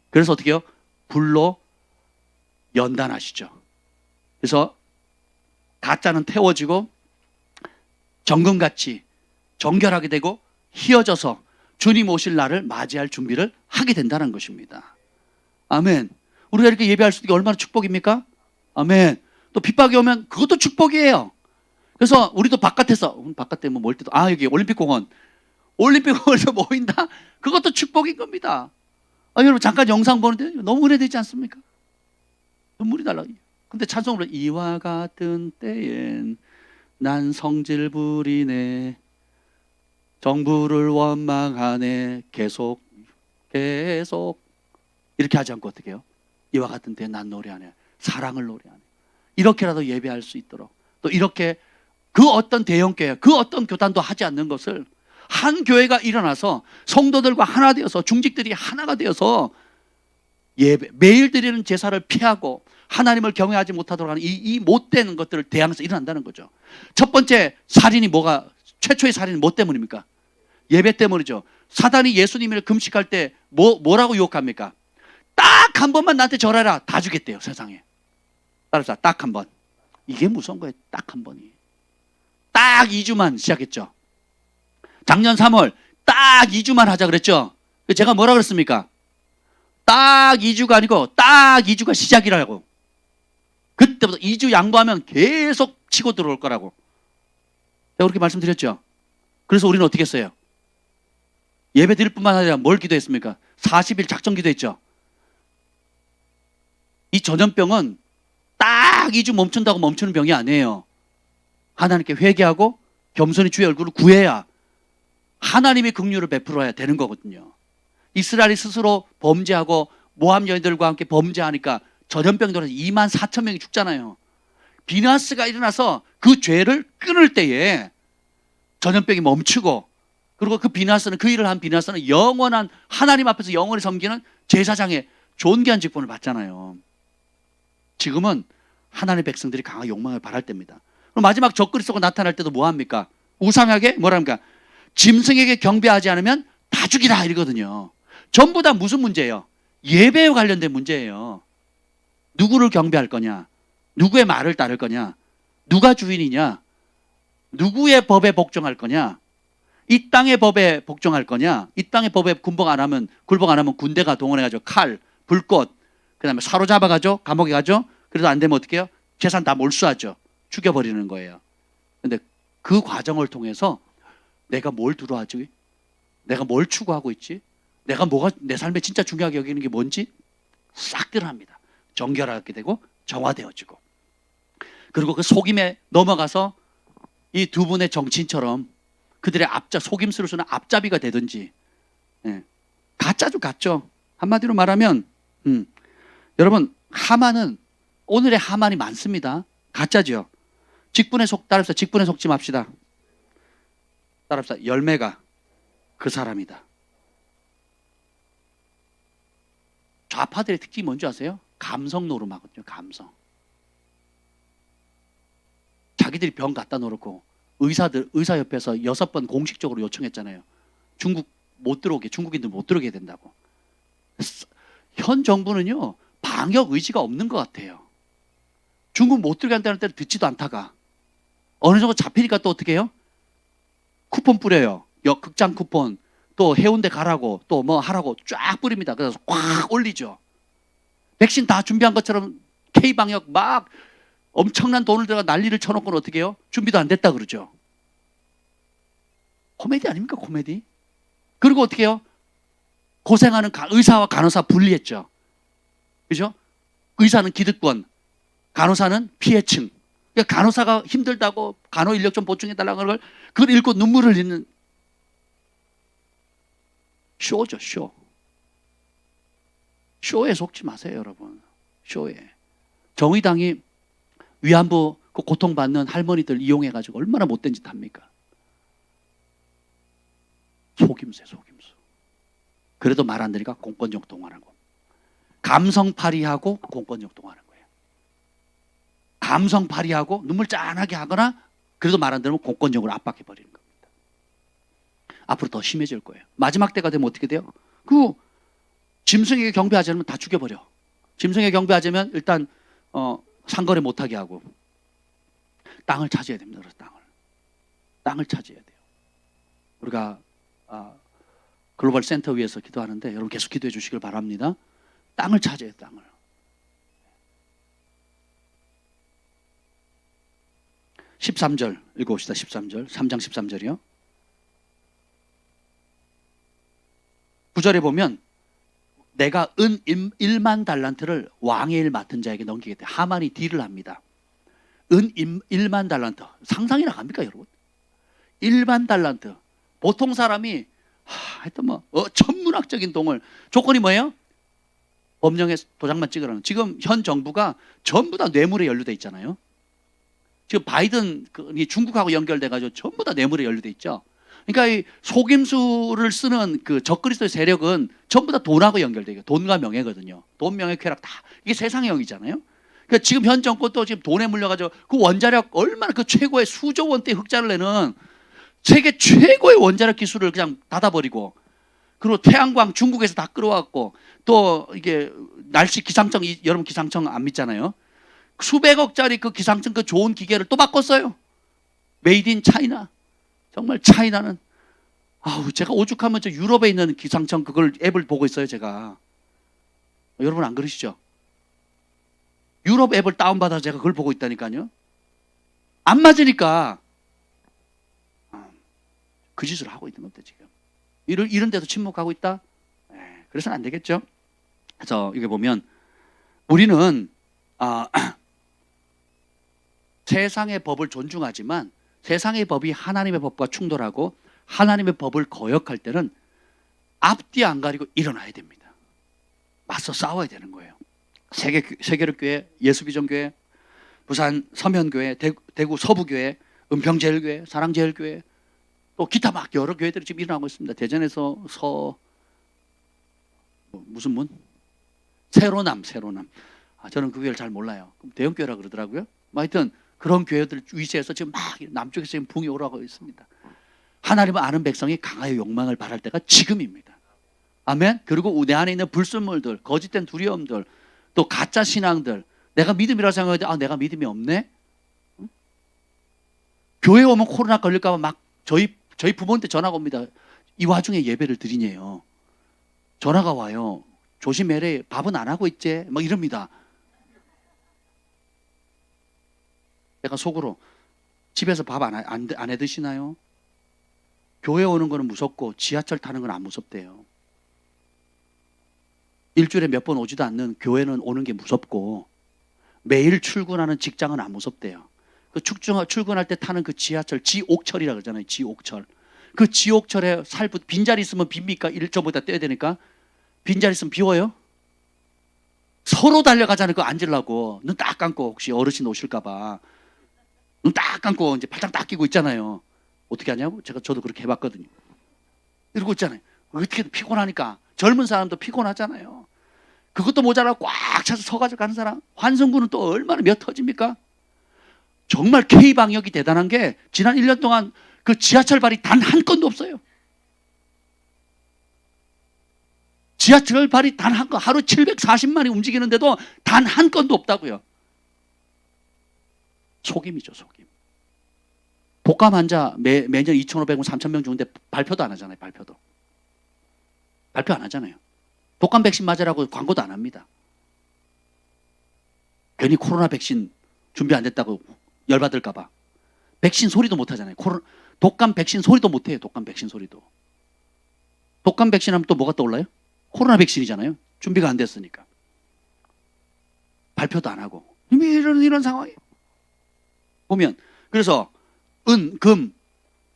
그래서 어떻게 해요? 불로 연단하시죠. 그래서 가짜는 태워지고 정금같이 정결하게 되고 휘어져서 주님 오실 날을 맞이할 준비를 하게 된다는 것입니다. 아멘. 우리가 이렇게 예배할 수 있는 게 얼마나 축복입니까? 아멘. 또 핍박이 오면 그것도 축복이에요. 그래서 우리도 바깥에 뭐 모일 때도 여기 올림픽공원에서 모인다? 그것도 축복인 겁니다. 여러분 잠깐 영상 보는데 너무 은혜되지 않습니까? 눈물이 날라. 근데 찬송으로 이와 같은 때엔 난 성질 부리네 정부를 원망하네 계속 이렇게 하지 않고 어떻게 해요? 이와 같은 때엔 난 노래하네 사랑을 노래하네 이렇게라도 예배할 수 있도록 또 이렇게 그 어떤 대형교회 그 어떤 교단도 하지 않는 것을 한 교회가 일어나서 성도들과 하나 되어서 중직들이 하나가 되어서 예배 매일 드리는 제사를 피하고 하나님을 경외하지 못하도록 하는 이 못된 것들을 대항해서 일어난다는 거죠. 첫 번째 살인이 최초의 살인은 뭐 때문입니까? 예배 때문이죠. 사단이 예수님을 금식할 때 뭐라고 유혹합니까? 딱 한 번만 나한테 절해라 다 주겠대요. 세상에. 따라서 딱 한 번. 이게 무서운 거예요. 딱 한 번이. 딱 2주만 시작했죠. 작년 3월 딱 2주만 하자 그랬죠. 제가 뭐라 그랬습니까? 딱 2주가 아니고 딱 2주가 시작이라고. 그때부터 2주 양보하면 계속 치고 들어올 거라고. 제가 그렇게 말씀드렸죠. 그래서 우리는 어떻게 했어요? 예배 드릴 뿐만 아니라 뭘 기도했습니까? 40일 작정 기도했죠. 이 전염병은 딱 딱 2주 멈춘다고 멈추는 병이 아니에요. 하나님께 회개하고 겸손히 주의 얼굴을 구해야 하나님의 긍휼을 베풀어야 되는 거거든요. 이스라엘이 스스로 범죄하고 모함 여인들과 함께 범죄하니까 전염병으로 2만 4천 명이 죽잖아요. 비나스가 일어나서 그 죄를 끊을 때에 전염병이 멈추고, 그리고 그 비나스는, 그 일을 한 비나스는 영원한 하나님 앞에서 영원히 섬기는 제사장의 존귀한 직분을 받잖아요. 지금은 하나님의 백성들이 강한 욕망을 바랄 때입니다. 그럼 마지막 적그리스도가 나타날 때도 뭐 합니까? 우상에게 뭐랍니까? 짐승에게 경배하지 않으면 다 죽이라 이러거든요. 전부 다 무슨 문제예요? 예배에 관련된 문제예요. 누구를 경배할 거냐? 누구의 말을 따를 거냐? 누가 주인이냐? 누구의 법에 복종할 거냐? 이 땅의 법에 복종할 거냐? 이 땅의 법에 굴복 안 하면 군대가 동원해가지고 칼, 불꽃, 그 다음에 사로잡아가죠, 감옥에 가죠. 그래도 안 되면 어떻게 해요? 재산 다 몰수하죠. 죽여버리는 거예요. 근데 그 과정을 통해서 내가 뭘 두려워하지? 내가 뭘 추구하고 있지? 내가 뭐가 내 삶에 진짜 중요하게 여기는 게 뭔지 싹 드러납니다. 정결하게 되고 정화되어지고, 그리고 그 속임에 넘어가서 이 두 분의 정치인처럼 그들의 속임수를 쓰는 앞잡이가 되든지. 가짜죠, 가짜. 한마디로 말하면 여러분, 하만은, 오늘의 하만이 많습니다. 가짜죠. 따라합시다. 직분에 속지 맙시다. 따라합시다. 열매가 그 사람이다. 좌파들의 특징이 뭔지 아세요? 감성 노름하거든요. 감성. 자기들이 병 갖다 놓고 의사협회에서 6번 공식적으로 요청했잖아요. 중국인들 못 들어오게 된다고. 현 정부는요, 방역 의지가 없는 것 같아요. 중국 못 들어게 한다는 때는 듣지도 않다가 어느 정도 잡히니까 또 어떻게 해요? 쿠폰 뿌려요. 극장 쿠폰, 또 해운대 가라고, 또 뭐 하라고 쫙 뿌립니다. 그래서 꽉 올리죠. 백신 다 준비한 것처럼 K방역 막 엄청난 돈을 들어가 난리를 쳐놓고는 어떻게 해요? 준비도 안 됐다 그러죠. 코미디 아닙니까, 코미디? 그리고 어떻게 해요? 고생하는 의사와 간호사 분리했죠. 그죠? 의사는 기득권, 간호사는 피해층. 그러니까 간호사가 힘들다고 간호 인력 좀 보충해달라고 하는 걸, 그걸 읽고 눈물을 흘리는 쇼죠, 쇼. 쇼에 속지 마세요, 여러분. 쇼에. 정의당이 위안부 그 고통받는 할머니들 이용해가지고 얼마나 못된 짓 합니까? 속임수에 속임수. 그래도 말 안 되니까 공권력 동원하고, 감성 발휘하고 공권력 동원하는 거예요. 감성 발휘하고 눈물 짠하게 하거나, 그래도 말 안 들으면 공권력으로 압박해 버리는 겁니다. 앞으로 더 심해질 거예요. 마지막 때가 되면 어떻게 돼요? 짐승에게 경배하지 않으면 다 죽여버려. 짐승에게 경배하자면 일단 상거래 못하게 하고, 땅을 차지해야 됩니다. 그래서 땅을 차지해야 돼요. 우리가 글로벌 센터 위에서 기도하는데 여러분 계속 기도해 주시길 바랍니다. 땅을 차지해요, 땅을. 13절 읽어봅시다. 13절, 3장 13절이요. 9절에 보면 내가 은 1만 달란트를 왕의 일 맡은 자에게 넘기겠다. 하만이 딜을 합니다. 은 1만 달란트. 상상이나 갑니까, 여러분? 1만 달란트. 보통 사람이 하여튼 천문학적인 돈을, 조건이 뭐예요? 법령에 도장만 찍으라는. 지금 현 정부가 전부 다 뇌물에 연루돼 있잖아요. 지금 바이든 중국하고 연결돼가지고 전부 다 뇌물에 연루돼 있죠. 그러니까 이 속임수를 쓰는 그 적그리스도의 세력은 전부 다 돈하고 연결돼요. 돈과 명예거든요. 돈, 명예, 쾌락 다 이게 세상의 영이잖아요. 그러니까 지금 현 정권도 지금 돈에 물려가지고 그 원자력 얼마나 그 최고의 수조 원대 흑자를 내는 세계 최고의 원자력 기술을 그냥 닫아버리고, 그리고 태양광 중국에서 다 끌어왔고, 또 이게 날씨 기상청, 여러분 기상청 안 믿잖아요. 수백억짜리 그 기상청 그 좋은 기계를 또 바꿨어요. 메이드 인 차이나. 정말 차이나는, 제가 오죽하면 저 유럽에 있는 기상청 그걸 앱을 보고 있어요, 제가. 여러분 안 그러시죠? 유럽 앱을 다운받아서 제가 그걸 보고 있다니까요. 안 맞으니까 그 짓을 하고 있는 겁니다, 지금. 이런 데도 침묵하고 있다? 그래서는 안 되겠죠? 그래서 이게 보면 우리는 세상의 법을 존중하지만 세상의 법이 하나님의 법과 충돌하고 하나님의 법을 거역할 때는 앞뒤 안 가리고 일어나야 됩니다. 맞서 싸워야 되는 거예요. 세계력교회, 예수비전교회, 부산 서면교회, 대구 서부교회, 은평제일교회, 사랑제일교회, 또 기타 막 여러 교회들이 지금 일어나고 있습니다. 대전에서 무슨 문? 세로남. 저는 그 교회를 잘 몰라요. 대형교회라 그러더라고요. 하여튼 그런 교회들 위치에서 지금 막 남쪽에서 지금 붕이 오라고 있습니다. 하나님을 아는 백성이 강하여 욕망을 바랄 때가 지금입니다. 아멘. 그리고 내 안에 있는 불순물들, 거짓된 두려움들, 또 가짜 신앙들, 내가 믿음이라고 생각하는데 내가 믿음이 없네. 응? 교회 오면 코로나 걸릴까 봐 막 저희 부모한테 전화가 옵니다. 이 와중에 예배를 드리네요. 전화가 와요. 조심해래. 밥은 안 하고 있지? 막 이럽니다. 내가 속으로 집에서 밥 안 해 드시나요? 교회 오는 거는 무섭고 지하철 타는 건 안 무섭대요. 일주일에 몇 번 오지도 않는 교회는 오는 게 무섭고 매일 출근하는 직장은 안 무섭대요. 그 출근할 때 타는 그 지하철, 지옥철이라 그러잖아요. 지옥철. 그 지옥철에 빈자리 있으면 빕니까? 1점보다 떼야 되니까. 빈자리 있으면 비워요? 서로 달려가자는 거 앉으려고 눈 딱 감고 혹시 어르신 오실까 봐 눈 딱 감고 이제 팔짱 딱 끼고 있잖아요. 어떻게 하냐고? 저도 그렇게 해봤거든요. 이러고 있잖아요. 어떻게 피곤하니까. 젊은 사람도 피곤하잖아요. 그것도 모자라고 꽉 차서 서가지고 가는 사람. 환승구는 또 얼마나 몇 터집니까? 정말 K방역이 대단한 게 지난 1년 동안 그 지하철 발이 단 한 건도 없어요. 지하철 발이 단 한 건, 하루 740만이 움직이는데도 단 한 건도 없다고요. 속임이죠, 속임. 독감 환자 매년 2,500명, 3,000명 죽는데 발표도 안 하잖아요, 발표 안 하잖아요. 독감 백신 맞으라고 광고도 안 합니다. 괜히 코로나 백신 준비 안 됐다고 열받을까 봐. 백신 소리도 못 하잖아요. 독감 백신 소리도 못 해요, 독감 백신 소리도. 독감 백신 하면 또 뭐가 떠올라요? 코로나 백신이잖아요. 준비가 안 됐으니까. 발표도 안 하고. 이런 상황이에요. 보면, 그래서 금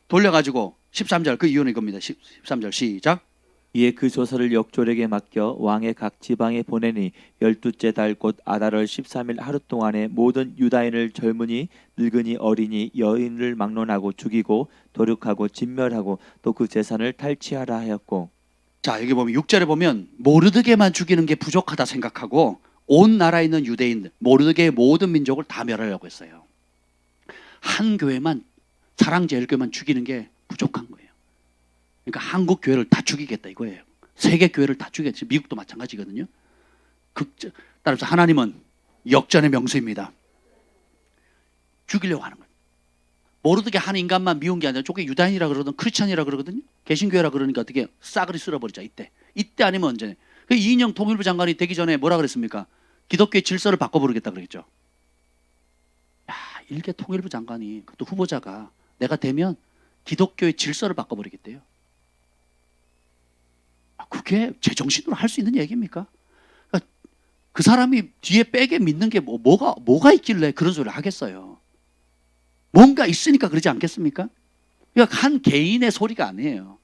돌려가지고 13절 그 이유는 이겁니다. 13절 시작. 이에 그 조서를 역졸에게 맡겨 왕의 각 지방에 보내니 12째 달 곧 아달월 13일 하루 동안에 모든 유다인을 젊은이 늙은이 어린이 여인을 막론하고 죽이고 도륙하고 진멸하고 또 그 재산을 탈취하라 하였고. 자, 여기 보면 6절에 보면 모르드게만 죽이는 게 부족하다 생각하고 온 나라에 있는 유대인 모르드게의 모든 민족을 다 멸하려고 했어요. 한 교회만, 사랑제일교회만 죽이는 게 부족한 거예요. 그러니까 한국 교회를 다 죽이겠다 이거예요. 세계 교회를 다 죽이겠다. 미국도 마찬가지거든요. 따라서 하나님은 역전의 명수입니다. 죽이려고 하는 거예요. 모르드게 한 인간만 미운 게 아니라 저게 유다인이라 그러거든, 크리스찬이라 그러거든요. 개신교회라 그러니까 어떻게 싸그리 쓸어버리자. 이때 아니면 언제. 그 이인영 통일부 장관이 되기 전에 뭐라 그랬습니까? 기독교의 질서를 바꿔부르겠다 그랬죠. 야, 일개 통일부 장관이, 또 후보자가 내가 되면 기독교의 질서를 바꿔버리겠대요. 그게 제정신으로 할 수 있는 얘기입니까? 그러니까 그 사람이 뒤에 빼게 믿는 게 뭐가 있길래 그런 소리를 하겠어요. 뭔가 있으니까 그러지 않겠습니까? 그러니까 한 개인의 소리가 아니에요.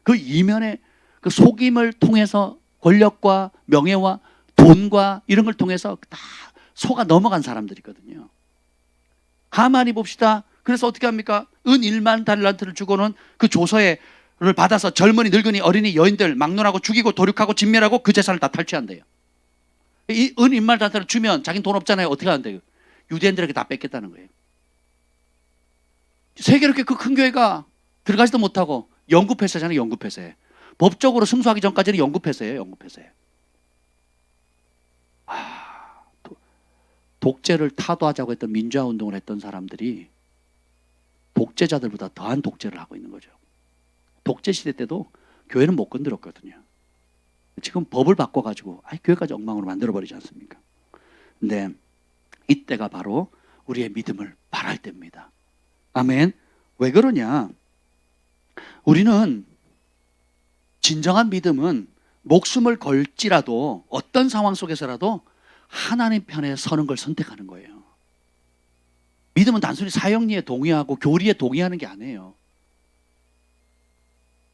그 이면에 그 속임을 통해서 권력과 명예와 돈과 이런 걸 통해서 다 속아 넘어간 사람들이거든요. 하만이 봅시다. 그래서 어떻게 합니까? 은 1만 달란트를 주고는 그 조서를 받아서 젊은이, 늙은이, 어린이, 여인들 막론하고 죽이고 도륙하고 진멸하고 그 재산을 다 탈취한대요. 이 은 1만 달란트를 주면 자기는 돈 없잖아요. 어떻게 한대요? 유대인들에게 다 뺏겠다는 거예요. 세계롭게 그 큰 교회가 들어가지도 못하고 영구폐쇄잖아요. 영구폐쇄. 법적으로 승소하기 전까지는 영구폐쇄예요. 영구폐쇄. 독재를 타도하자고 했던 민주화운동을 했던 사람들이 독재자들보다 더한 독재를 하고 있는 거죠. 독재 시대 때도 교회는 못 건드렸거든요. 지금 법을 바꿔가지고 교회까지 엉망으로 만들어버리지 않습니까? 근데 이때가 바로 우리의 믿음을 발할 때입니다. 아멘. 왜 그러냐? 우리는 진정한 믿음은 목숨을 걸지라도 어떤 상황 속에서라도 하나님 편에 서는 걸 선택하는 거예요. 믿음은 단순히 사형리에 동의하고 교리에 동의하는 게 아니에요.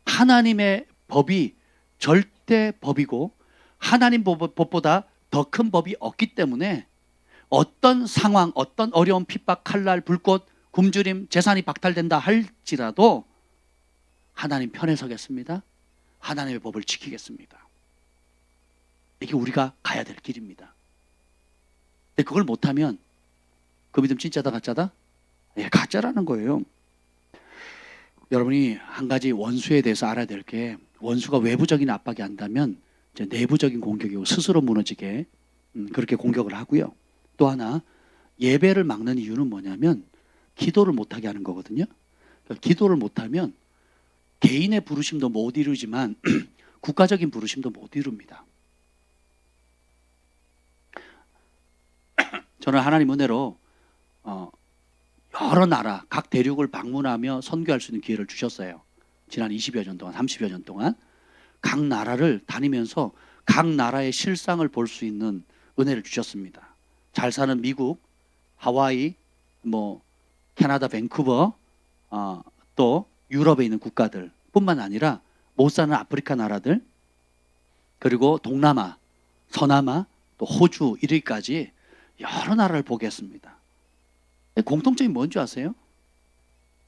하나님의 법이 절대 법이고 하나님 법보다 더 큰 법이 없기 때문에 어떤 상황, 어떤 어려운 핍박, 칼날, 불꽃, 굶주림, 재산이 박탈된다 할지라도 하나님 편에 서겠습니다. 하나님의 법을 지키겠습니다. 이게 우리가 가야 될 길입니다. 근데 그걸 못하면 그 믿음 진짜다 가짜다? 예, 가짜라는 거예요. 여러분이 한 가지 원수에 대해서 알아야 될 게, 원수가 외부적인 압박이 한다면 이제 내부적인 공격이고 스스로 무너지게 그렇게 공격을 하고요. 또 하나, 예배를 막는 이유는 뭐냐면 기도를 못하게 하는 거거든요. 그러니까 기도를 못하면 개인의 부르심도 못 이루지만 국가적인 부르심도 못 이룹니다. 저는 하나님 은혜로 여러 나라, 각 대륙을 방문하며 선교할 수 있는 기회를 주셨어요. 지난 20여 년 동안, 30여 년 동안 각 나라를 다니면서 각 나라의 실상을 볼 수 있는 은혜를 주셨습니다. 잘 사는 미국, 하와이, 캐나다 밴쿠버, 또 유럽에 있는 국가들 뿐만 아니라 못 사는 아프리카 나라들, 그리고 동남아, 서남아, 또 호주 이르기까지 여러 나라를 보게 했습니다. 공통점이 뭔지 아세요?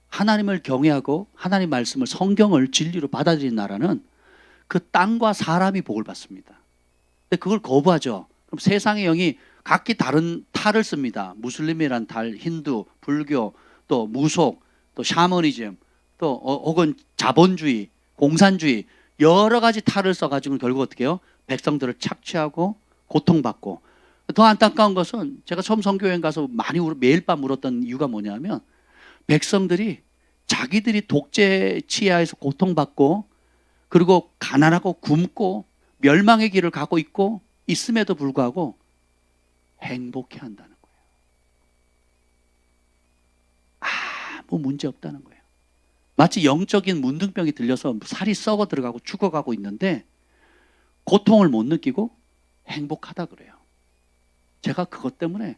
하나님을 경외하고 하나님 말씀을, 성경을 진리로 받아들이는 나라는 그 땅과 사람이 복을 받습니다. 근데 그걸 거부하죠. 그럼 세상의 영이 각기 다른 탈을 씁니다. 무슬림이란 탈, 힌두, 불교, 또 무속, 또 샤머니즘, 또 혹은 자본주의, 공산주의, 여러 가지 탈을 써가지고 결국 어떻게 해요? 백성들을 착취하고 고통받고. 더 안타까운 것은 제가 처음 선교여행 가서 많이 매일 밤 울었던 이유가 뭐냐면, 백성들이 자기들이 독재 치하에서 고통받고 그리고 가난하고 굶고 멸망의 길을 가고 있음에도 불구하고 행복해 한다는 거예요. 아무 문제 없다는 거예요. 마치 영적인 문둥병이 들려서 살이 썩어 들어가고 죽어가고 있는데 고통을 못 느끼고 행복하다 그래요. 제가 그것 때문에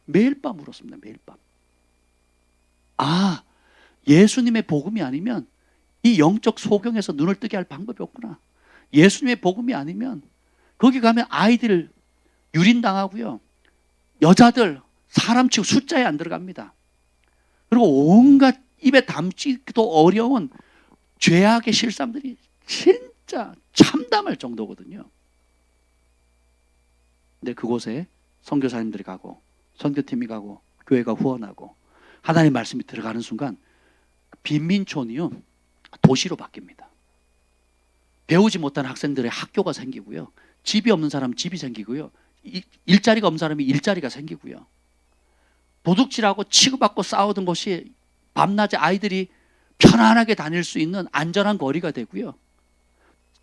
매일 밤 울었습니다. 매일 밤. 예수님의 복음이 아니면 이 영적 소경에서 눈을 뜨게 할 방법이 없구나. 예수님의 복음이 아니면 거기 가면 아이들 유린당하고요, 여자들 사람 치고 숫자에 안 들어갑니다. 그리고 온갖 입에 담기도 어려운 죄악의 실상들이 진짜 참담할 정도거든요. 근데 그곳에 선교사님들이 가고 선교팀이 가고 교회가 후원하고 하나님의 말씀이 들어가는 순간 빈민촌이요 도시로 바뀝니다. 배우지 못한 학생들의 학교가 생기고요, 집이 없는 사람 집이 생기고요, 일자리가 없는 사람이 일자리가 생기고요, 도둑질하고 치고받고 싸우던 곳이 밤낮에 아이들이 편안하게 다닐 수 있는 안전한 거리가 되고요,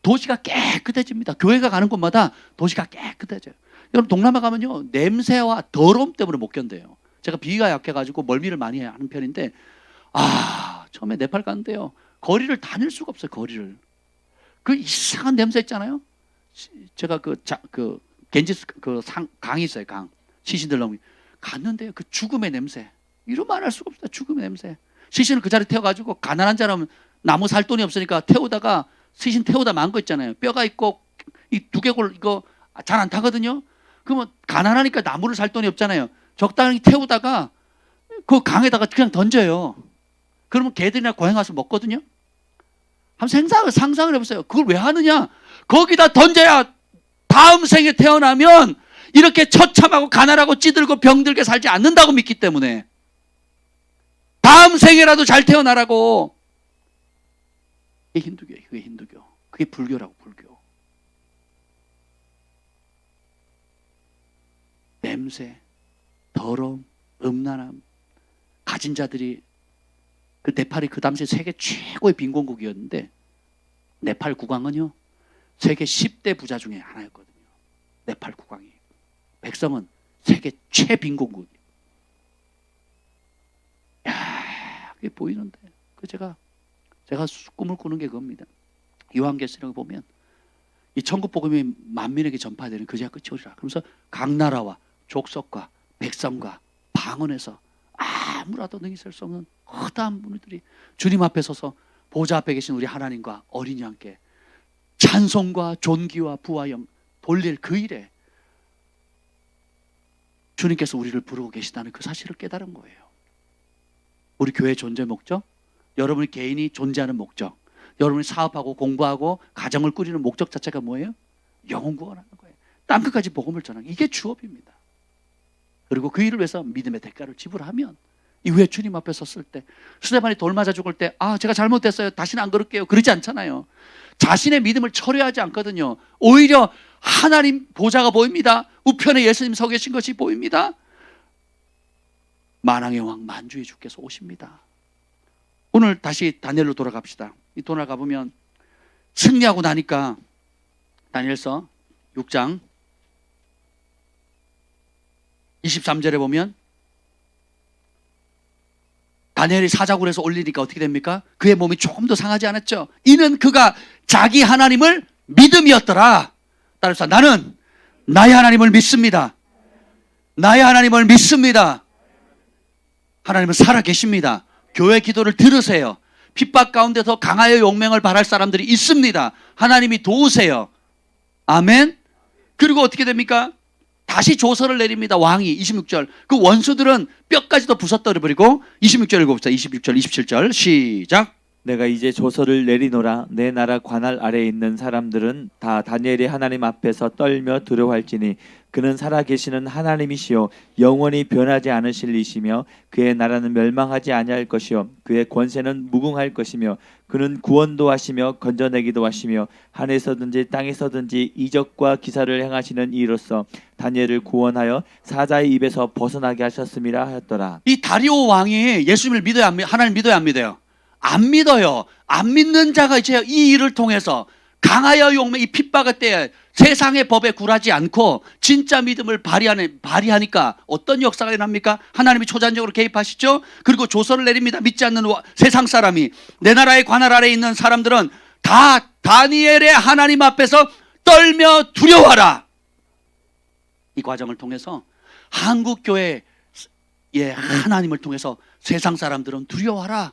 도시가 깨끗해집니다. 교회가 가는 곳마다 도시가 깨끗해져요. 여러분 동남아 가면요 냄새와 더러움 때문에 못 견뎌요. 제가 비위가 약해가지고 멀미를 많이 하는 편인데 처음에 네팔 갔는데요 거리를 다닐 수가 없어요. 거리를 그 이상한 냄새 있잖아요. 제가 겐지스 강이 있어요. 강 시신들 넘기 갔는데요 그 죽음의 냄새 이루 말할 수가 없어요. 죽음의 냄새. 시신을 그 자리에 태워가지고 가난한 사람은 나무 살 돈이 없으니까 태우다가 시신 태우다 만 거 있잖아요. 뼈가 있고 이 두개골 이거 잘 안 타거든요. 그러면 가난하니까 나무를 살 돈이 없잖아요. 적당히 태우다가 그 강에다가 그냥 던져요. 그러면 개들이나 고양이 와서 먹거든요. 한번 상상을 해보세요. 그걸 왜 하느냐? 거기다 던져야 다음 생에 태어나면 이렇게 처참하고 가난하고 찌들고 병들게 살지 않는다고 믿기 때문에 다음 생에라도 잘 태어나라고. 그게 힌두교예요. 그게 힌두교. 그게 불교라고. 불교. 냄새, 더러움, 음란함. 가진 자들이 그 네팔이 그 당시 세계 최고의 빈곤국이었는데 네팔 국왕은요 세계 10대 부자 중에 하나였거든요. 네팔 국왕이. 백성은 세계 최빈곤국. 그게 보이는데 제가 꿈을 꾸는 게 그겁니다. 요한계시록을 보면 이 천국 복음이 만민에게 전파되는 그제야 끝이 오리라. 그러면서 각 나라와 족속과 백성과 방언에서 아무라도 능히 셀 수 없는 허다한 분들이 주님 앞에 서서 보좌 앞에 계신 우리 하나님과 어린이 함께 찬송과 존귀와 부와 영 돌릴 그 일에 주님께서 우리를 부르고 계시다는 그 사실을 깨달은 거예요. 우리 교회의 존재 목적, 여러분이 개인이 존재하는 목적, 여러분이 사업하고 공부하고 가정을 꾸리는 목적 자체가 뭐예요? 영혼 구원하는 거예요. 땅끝까지 복음을 전하는 이게 주업입니다. 그리고 그 일을 위해서 믿음의 대가를 지불하면 이후에 주님 앞에 섰을 때 스데반이 돌 맞아 죽을 때 제가 잘못됐어요, 다시는 안 그럴게요, 그러지 않잖아요. 자신의 믿음을 철회하지 않거든요. 오히려 하나님 보좌가 보입니다. 우편에 예수님 서 계신 것이 보입니다. 만왕의 왕 만주의 주께서 오십니다. 오늘 다시 다니엘로 돌아갑시다. 이 돌아가 보면 승리하고 나니까 다니엘서 6장 23절에 보면 다니엘이 사자굴에서 올리니까 어떻게 됩니까? 그의 몸이 조금 더 상하지 않았죠. 이는 그가 자기 하나님을 믿음이었더라. 따라서 나는 나의 하나님을 믿습니다. 나의 하나님을 믿습니다. 하나님은 살아계십니다. 교회 기도를 들으세요. 핍박 가운데서 강하여 용맹을 바랄 사람들이 있습니다. 하나님이 도우세요. 아멘. 그리고 어떻게 됩니까? 다시 조서를 내립니다. 왕이 26절. 그 원수들은 뼈까지도 부서뜨려버리고 26절 읽어봅시다. 26절 27절 시작. 내가 이제 조서를 내리노라. 내 나라 관할 아래에 있는 사람들은 다 다니엘이 하나님 앞에서 떨며 두려워할지니 그는 살아계시는 하나님이시요 영원히 변하지 않으실 이시며 그의 나라는 멸망하지 아니할 것이요 그의 권세는 무궁할 것이며 그는 구원도 하시며 건져내기도 하시며 하늘에서든지 땅에서든지 이적과 기사를 행하시는 이로써 다니엘을 구원하여 사자의 입에서 벗어나게 하셨음이라 하였더라. 이 다리오 왕이 예수님을 믿어야 안 믿어요? 하나님 믿어야 안 믿어요? 안 믿어요. 안 믿는 자가 이제 이 일을 통해서 강하여 용맹, 이 핍박의 때에 세상의 법에 굴하지 않고 진짜 믿음을 발휘하니까 어떤 역사가 일어납니까? 하나님이 초자연적으로 개입하시죠. 그리고 조서를 내립니다. 믿지 않는 세상 사람이, 내 나라의 관할 아래에 있는 사람들은 다 다니엘의 하나님 앞에서 떨며 두려워하라. 이 과정을 통해서 한국교회의 하나님을 통해서 세상 사람들은 두려워하라.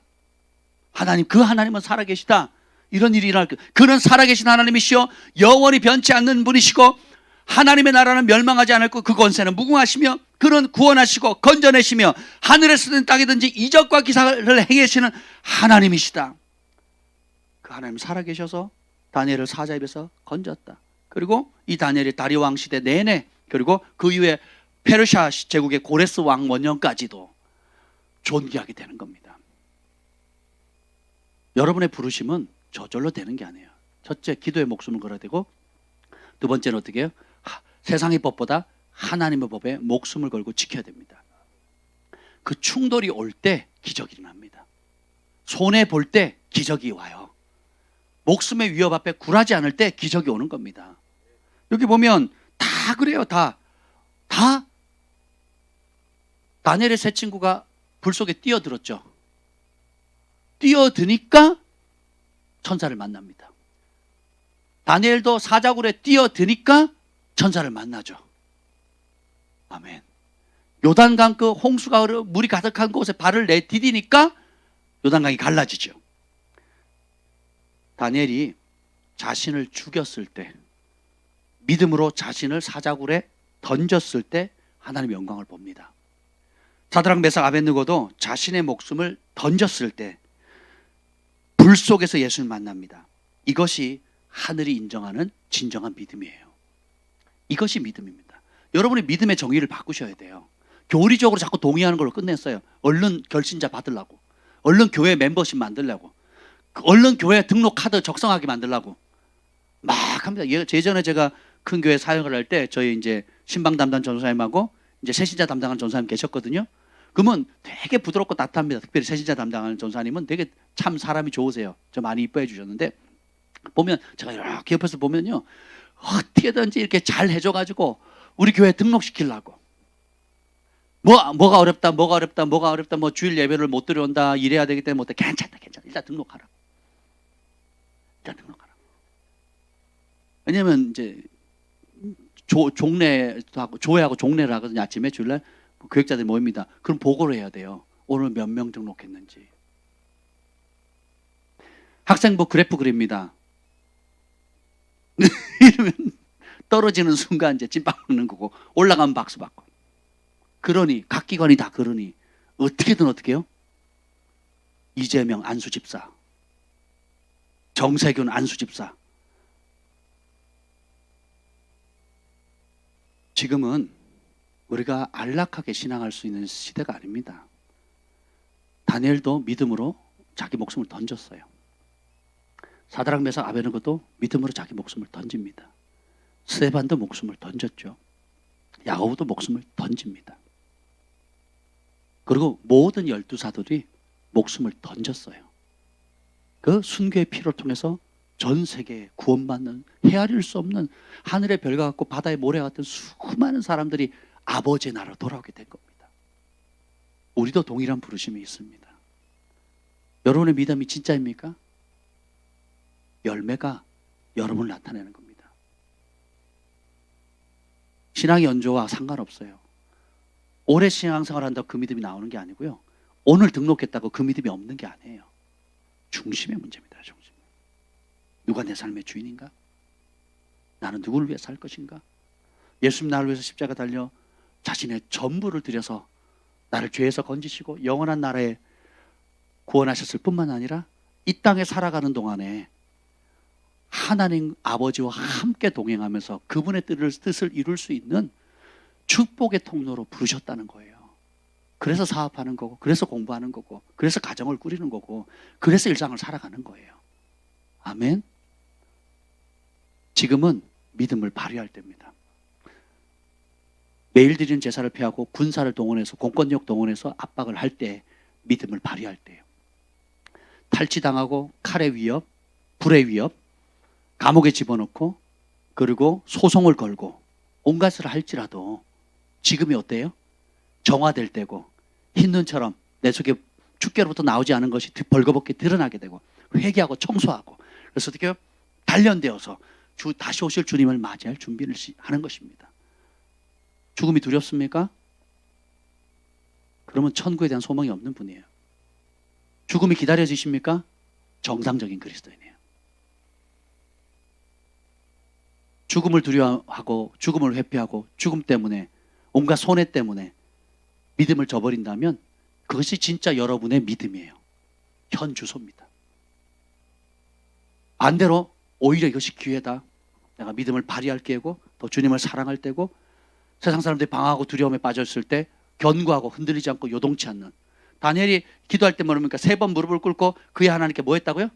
하나님, 그 하나님은 살아계시다. 이런 일이 일어날 거예요. 그는 살아계신 하나님이시여 영원히 변치 않는 분이시고 하나님의 나라는 멸망하지 않을 것, 그 권세는 무궁하시며 그는 구원하시고 건져내시며 하늘에서든 땅이든지 이적과 기사를 행하시는 하나님이시다. 그 하나님 살아계셔서 다니엘을 사자 입에서 건졌다. 그리고 이 다니엘이 다리오 왕 시대 내내, 그리고 그 이후에 페르시아 제국의 고레스 왕 원년까지도 존귀하게 되는 겁니다. 여러분의 부르심은 저절로 되는 게 아니에요. 첫째, 기도에 목숨을 걸어야 되고, 두 번째는 어떻게 해요? 세상의 법보다 하나님의 법에 목숨을 걸고 지켜야 됩니다. 그 충돌이 올 때 기적이 일어납니다. 손해 볼 때 기적이 와요. 목숨의 위협 앞에 굴하지 않을 때 기적이 오는 겁니다. 여기 보면 다 그래요. 다 다니엘의 세 친구가 불 속에 뛰어들었죠. 뛰어드니까 천사를 만납니다. 다니엘도 사자굴에 뛰어드니까 천사를 만나죠. 아멘. 요단강 그 홍수가 흐르 물이 가득한 곳에 발을 내디디니까 요단강이 갈라지죠. 다니엘이 자신을 죽였을 때, 믿음으로 자신을 사자굴에 던졌을 때 하나님의 영광을 봅니다. 사드락 메삭 아벳느고도 자신의 목숨을 던졌을 때 불 속에서 예수를 만납니다. 이것이 하늘이 인정하는 진정한 믿음이에요. 이것이 믿음입니다. 여러분이 믿음의 정의를 바꾸셔야 돼요. 교리적으로 자꾸 동의하는 걸로 끝냈어요. 얼른 결신자 받으려고, 얼른 교회 멤버십 만들려고, 얼른 교회 등록 카드 적성하게 만들려고 막 합니다. 예전에 제가 큰 교회 사역을 할 때 저희 이제 신방 담당 전사님하고 이제 새신자 담당하는 전사님 계셨거든요. 그러면 되게 부드럽고 따뜻합니다. 특별히 새신자 담당하는 전사님은 되게 참 사람이 좋으세요. 저 많이 이뻐해 주셨는데, 보면 제가 이렇게 옆에서 보면요, 어떻게든지 이렇게 잘 해줘가지고 우리 교회 등록시키려고, 뭐가 어렵다, 뭐 주일 예배를 못 들어온다, 이래야 되기 때문에 못해. 괜찮다, 일단 등록하라. 왜냐면 이제 종례도 하고 조회하고 종례를 하거든요. 아침에 주일날 교육자들이 모입니다. 그럼 보고를 해야 돼요. 오늘 몇 명 등록했는지. 학생부 그래프 그립니다. 이러면 떨어지는 순간 이제 찐빵 먹는 거고 올라가면 박수 받고. 그러니 각 기관이 다 그러니 어떻게든 어떻게 해요? 이재명 안수 집사, 정세균 안수 집사. 지금은 우리가 안락하게 신앙할 수 있는 시대가 아닙니다. 다니엘도 믿음으로 자기 목숨을 던졌어요. 사드락 메삭 아베느고도 믿음으로 자기 목숨을 던집니다. 스데반도 목숨을 던졌죠. 야고보도 목숨을 던집니다. 그리고 모든 12사도들이 목숨을 던졌어요. 그 순교의 피를 통해서 전 세계에 구원받는 헤아릴 수 없는 하늘의 별과 같고 바다의 모래 같은 수많은 사람들이 아버지의 나라로 돌아오게 된 겁니다. 우리도 동일한 부르심이 있습니다. 여러분의 믿음이 진짜입니까? 열매가 여러분을 나타내는 겁니다. 신앙의 연조와 상관없어요. 오래 신앙생활 한다고 그 믿음이 나오는 게 아니고요. 오늘 등록했다고 그 믿음이 없는 게 아니에요. 중심의 문제입니다. 중심. 누가 내 삶의 주인인가? 나는 누구를 위해 살 것인가? 예수님 나를 위해서 십자가 달려 자신의 전부를 들여서 나를 죄에서 건지시고 영원한 나라에 구원하셨을 뿐만 아니라 이 땅에 살아가는 동안에 하나님 아버지와 함께 동행하면서 그분의 뜻을 이룰 수 있는 축복의 통로로 부르셨다는 거예요. 그래서 사업하는 거고, 그래서 공부하는 거고, 그래서 가정을 꾸리는 거고, 그래서 일상을 살아가는 거예요. 아멘. 지금은 믿음을 발휘할 때입니다. 매일 드리는 제사를 피하고 군사를 동원해서 공권력 동원해서 압박을 할 때 믿음을 발휘할 때예요. 탈취당하고 칼의 위협, 불의 위협, 감옥에 집어넣고 그리고 소송을 걸고 온갖을 할지라도 지금이 어때요? 정화될 때고 흰 눈처럼 내 속에 축계로부터 나오지 않은 것이 벌거벗게 드러나게 되고 회개하고 청소하고 그래서 어떻게 해요? 단련되어서 다시 오실 주님을 맞이할 준비를 하는 것입니다. 죽음이 두렵습니까? 그러면 천국에 대한 소망이 없는 분이에요. 죽음이 기다려지십니까? 정상적인 그리스도인이에요. 죽음을 두려워하고 죽음을 회피하고 죽음 때문에 온갖 손해 때문에 믿음을 저버린다면 그것이 진짜 여러분의 믿음이에요. 현 주소입니다. 반대로 오히려 이것이 기회다. 내가 믿음을 발휘할 기회고 또 주님을 사랑할 때고 세상 사람들이 방황하고 두려움에 빠졌을 때 견고하고 흔들리지 않고 요동치 않는 다니엘이 기도할 때 뭐랍니까? 3번 무릎을 꿇고 그의 하나님께 뭐 했다고요?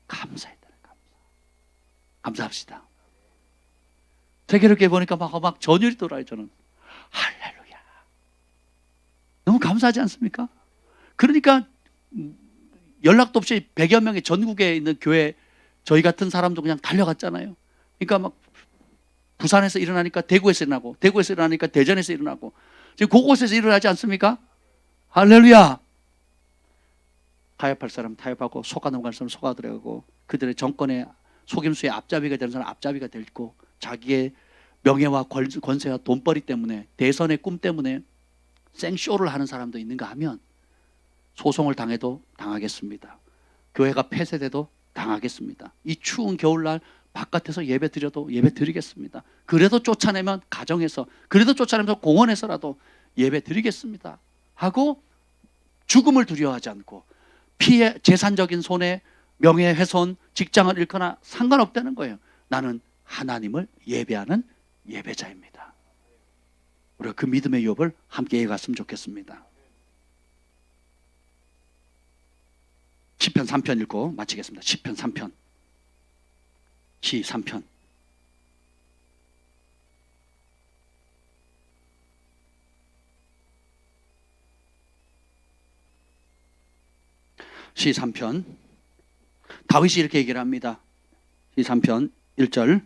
감사했다. 감사합시다. 세계를 보니까 막 전율이 돌아요. 저는 할렐루야. 너무 감사하지 않습니까? 그러니까 연락도 없이 100여 명의 전국에 있는 교회 저희 같은 사람도 그냥 달려갔잖아요. 그러니까 막 부산에서 일어나니까 대구에서 일어나고 대구에서 일어나니까 대전에서 일어나고 지금 곳곳에서 일어나지 않습니까? 할렐루야. 타협할 사람 타협하고 속아 넘어갈 사람 속아 들어가고 그들의 정권의 속임수의 앞잡이가 되는 사람 앞잡이가 되고 자기의 명예와 권세와 돈벌이 때문에 대선의 꿈 때문에 생쇼를 하는 사람도 있는가 하면 소송을 당해도 당하겠습니다. 교회가 폐쇄돼도 당하겠습니다. 이 추운 겨울날 바깥에서 예배 드려도 예배 드리겠습니다. 그래도 쫓아내면 가정에서 그래도 쫓아내면서 공원에서라도 예배 드리겠습니다 하고 죽음을 두려워하지 않고 피해 재산적인 손해 명예훼손 직장을 잃거나 상관없다는 거예요. 나는 하나님을 예배하는 예배자입니다. 우리가 그 믿음의 유업을 함께 해갔으면 좋겠습니다. 시편 3편 읽고 마치겠습니다. 시편 3편 시 3편 시 3편 다윗이 이렇게 얘기를 합니다. 시 3편 1절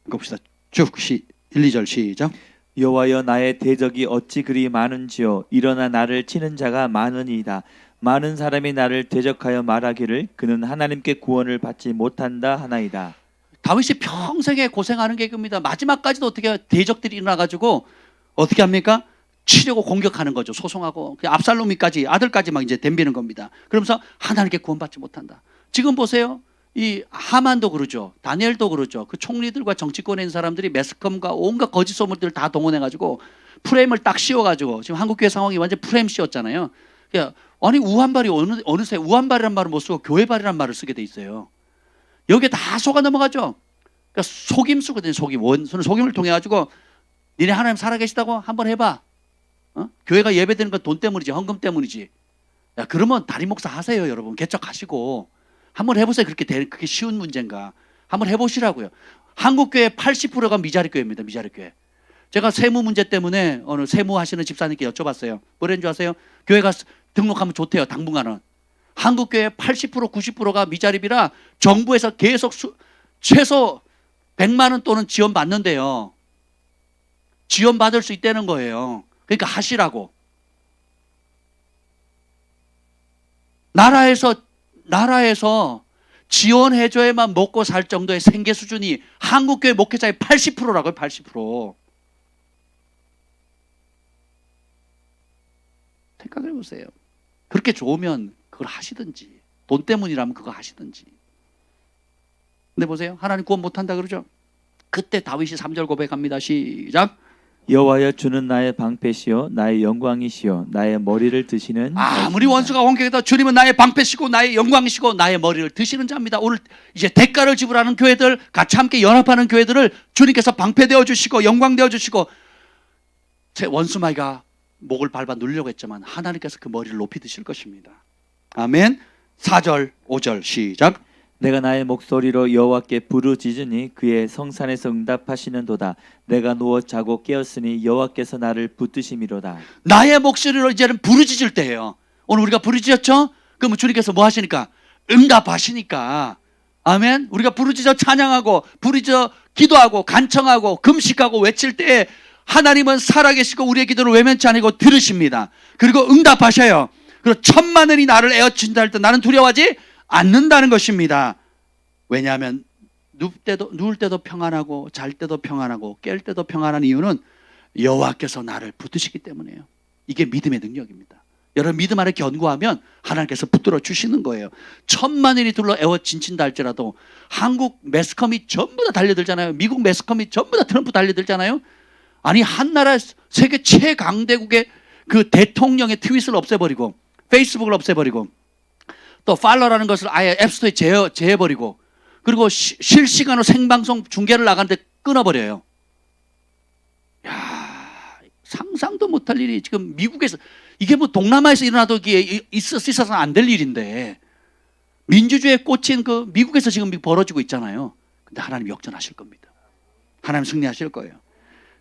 읽읍시다. 쭉 1, 2절 시작. 여호와여 나의 대적이 어찌 그리 많은지요 일어나 나를 치는 자가 많으니이다. 많은 사람이 나를 대적하여 말하기를 그는 하나님께 구원을 받지 못한다 하나이다. 다윗이 평생에 고생하는 게 그겁니다. 마지막까지도 어떻게 대적들이 일어나가지고 어떻게 합니까? 치려고 공격하는 거죠. 소송하고 그 압살롬이까지 아들까지 막 이제 덤비는 겁니다. 그러면서 하나님께 구원받지 못한다. 지금 보세요. 이 하만도 그러죠. 다니엘도 그러죠. 그 총리들과 정치권에 있는 사람들이 매스컴과 온갖 거짓 소문들을 다 동원해가지고 프레임을 딱 씌워가지고 지금 한국교회 상황이 완전 프레임 씌웠잖아요. 그러니까 아니 우한발이 어느새 우한발이란 말을 못 쓰고 교회발이란 말을 쓰게 돼 있어요. 여기에 다 속아 넘어가죠. 그러니까 속임수거든요. 원수는 속임을 통해 가지고 니네 하나님 살아계시다고 한번 해봐. 교회가 예배드리는 건 돈 때문이지, 헌금 때문이지. 야, 그러면 담임 목사 하세요, 여러분. 개척하시고 한번 해보세요. 그렇게 쉬운 문제인가? 한번 해보시라고요. 한국교회 80%가 미자리 교회입니다. 미자리 교회. 제가 세무 문제 때문에 어느 세무하시는 집사님께 여쭤봤어요. 뭐라는 줄 아세요? 교회가 등록하면 좋대요. 당분간은. 한국교회 80% 90%가 미자립이라 정부에서 계속 최소 100만 원 또는 지원받는데요. 지원받을 수 있다는 거예요. 그러니까 하시라고. 나라에서 지원해줘야만 먹고 살 정도의 생계 수준이 한국교회 목회자의 80%라고요. 80%. 생각해 보세요. 그렇게 좋으면 그걸 하시든지, 돈 때문이라면 그거 하시든지. 근데 보세요. 하나님 구원 못한다 그러죠. 그때 다윗이 3절 고백합니다. 시작. 여호와여 주는 나의 방패시요 나의 영광이시요 나의 머리를 드시는 아무리 원수가 공격해도 주님은 나의 방패시고 나의 영광이시고 나의 머리를 드시는 자입니다. 오늘 이제 대가를 지불하는 교회들, 같이 함께 연합하는 교회들을 주님께서 방패되어 주시고 영광되어 주시고, 제 원수마이가 목을 밟아 누르려고 했지만 하나님께서 그 머리를 높이 드실 것입니다. 아멘. 4절 5절 시작. 내가 나의 목소리로 여호와께 부르짖으니 그의 성산에서 응답하시는도다. 내가 누워 자고 깨었으니 여호와께서 나를 붙드심이로다. 나의 목소리로 이제는 부르짖을 때예요. 오늘 우리가 부르짖었죠? 그러면 주님께서 뭐 하시니까? 응답하시니까. 아멘. 우리가 부르짖어 찬양하고 부르짖어 기도하고 간청하고 금식하고 외칠 때 하나님은 살아계시고 우리의 기도를 외면치 않고 들으십니다. 그리고 응답하셔요. 그리고 천만원이 나를 에워친다 할 때 나는 두려워하지 않는다는 것입니다. 왜냐하면 누울 때도 평안하고 잘 때도 평안하고 깰 때도 평안한 이유는 여호와께서 나를 붙드시기 때문이에요. 이게 믿음의 능력입니다. 여러분 믿음 안에 견고하면 하나님께서 붙들어 주시는 거예요. 천만인이 둘러 에워진친다 할지라도 한국 매스컴이 전부 다 달려들잖아요. 미국 매스컴이 전부 다 트럼프 달려들잖아요. 아니 한 나라 세계 최강대국의 그 대통령의 트윗을 없애버리고 페이스북을 없애버리고 또 팔로라는 것을 아예 앱스토어에 제해버리고 그리고 실시간으로 생방송 중계를 나가는데 끊어버려요. 야, 상상도 못할 일이 지금 미국에서, 이게 뭐 동남아에서 일어나도 이게 있어서는 안 될 일인데 민주주의에 꽂힌 그 미국에서 지금 벌어지고 있잖아요. 근데 하나님 역전하실 겁니다. 하나님 승리하실 거예요.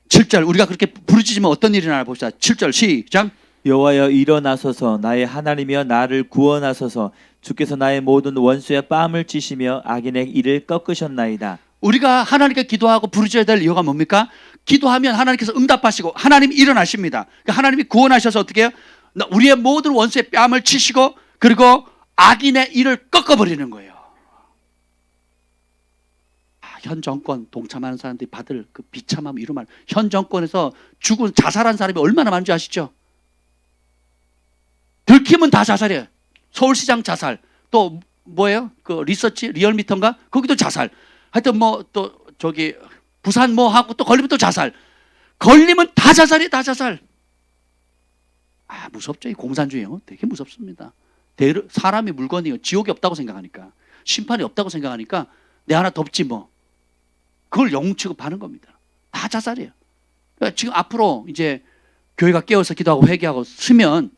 7절 우리가 그렇게 부르짖으면 어떤 일이 나나 봅시다. 7절 시작. 여호와여 일어나소서 나의 하나님이여 나를 구원하소서. 주께서 나의 모든 원수의 뺨을 치시며 악인의 이를 꺾으셨나이다. 우리가 하나님께 기도하고 부르짖어야 될 이유가 뭡니까? 기도하면 하나님께서 응답하시고 하나님이 일어나십니다. 하나님이 구원하셔서 어떻게 해요? 우리의 모든 원수의 뺨을 치시고 그리고 악인의 이를 꺾어버리는 거예요. 현 정권 동참하는 사람들이 받을 그 비참함 이루말, 현 정권에서 죽은 자살한 사람이 얼마나 많은지 아시죠? 들키면 다 자살이에요. 서울시장 자살, 또 뭐예요? 그 리서치 리얼미터인가? 거기도 자살. 하여튼 뭐 또 저기 부산 뭐 하고 또 걸리면 또 자살. 걸리면 다 자살이에요. 다 자살. 아 무섭죠. 이 공산주의요. 되게 무섭습니다. 사람이 물건이요. 지옥이 없다고 생각하니까, 심판이 없다고 생각하니까 내 하나 덮지 뭐. 그걸 영웅 취급하는 겁니다. 다 자살이에요. 그러니까 지금 앞으로 이제 교회가 깨어서 기도하고 회개하고 쓰면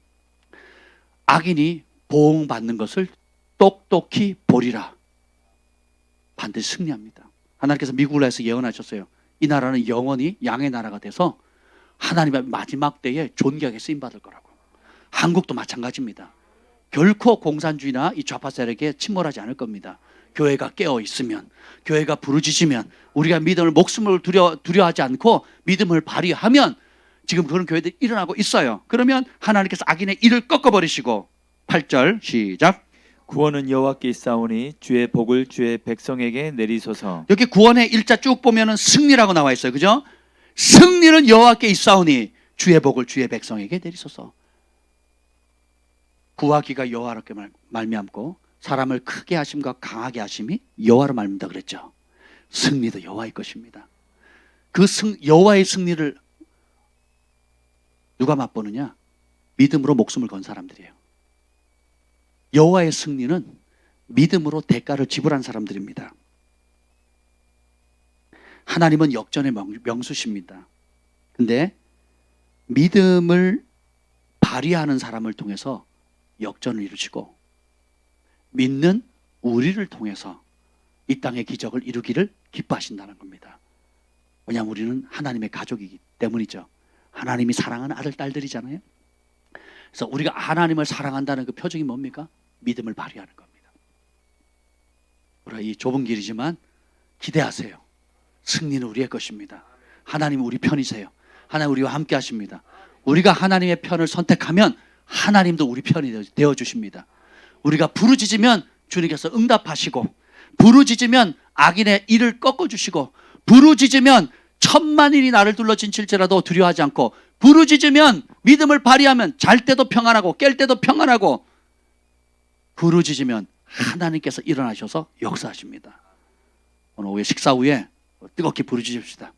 악인이 보응받는 것을 똑똑히 보리라. 반드시 승리합니다. 하나님께서 미국을 해서 예언하셨어요. 이 나라는 영원히 양의 나라가 돼서 하나님의 마지막 때에 존귀하게 쓰임받을 거라고. 한국도 마찬가지입니다. 결코 공산주의나 이 좌파 세력에 침몰하지 않을 겁니다. 교회가 깨어 있으면, 교회가 부르짖으면, 우리가 믿음을 목숨을 두려워하지 않고 믿음을 발휘하면 지금 그런 교회들이 일어나고 있어요. 그러면 하나님께서 악인의 이를 꺾어버리시고 8절 시작. 구원은 여호와께 있사오니 주의 복을 주의 백성에게 내리소서. 여기 구원의 일자 쭉 보면은 승리라고 나와 있어요. 그죠? 승리는 여호와께 있사오니 주의 복을 주의 백성에게 내리소서. 구하기가 여호와께 말미암고 사람을 크게 하심과 강하게 하심이 여호와로 말미암다 그랬죠. 승리도 여호와의 것입니다. 그 여호와의 승리를 누가 맛보느냐? 믿음으로 목숨을 건 사람들이에요. 여호와의 승리는 믿음으로 대가를 지불한 사람들입니다. 하나님은 역전의 명수십니다. 근데 믿음을 발휘하는 사람을 통해서 역전을 이루시고 믿는 우리를 통해서 이 땅의 기적을 이루기를 기뻐하신다는 겁니다. 왜냐하면 우리는 하나님의 가족이기 때문이죠. 하나님이 사랑하는 아들, 딸들이잖아요. 그래서 우리가 하나님을 사랑한다는 그 표정이 뭡니까? 믿음을 발휘하는 겁니다. 우리가 이 좁은 길이지만 기대하세요. 승리는 우리의 것입니다. 하나님은 우리 편이세요. 하나님 우리와 함께 하십니다. 우리가 하나님의 편을 선택하면 하나님도 우리 편이 되어주십니다. 우리가 부르짖으면 주님께서 응답하시고, 부르짖으면 악인의 일을 꺾어주시고, 부르짖으면 천만인이 나를 둘러 진칠지라도 두려워하지 않고, 부르짖으면 믿음을 발휘하면 잘 때도 평안하고 깰 때도 평안하고, 부르짖으면 하나님께서 일어나셔서 역사하십니다. 오늘 오후에 식사 후에 뜨겁게 부르짖읍시다.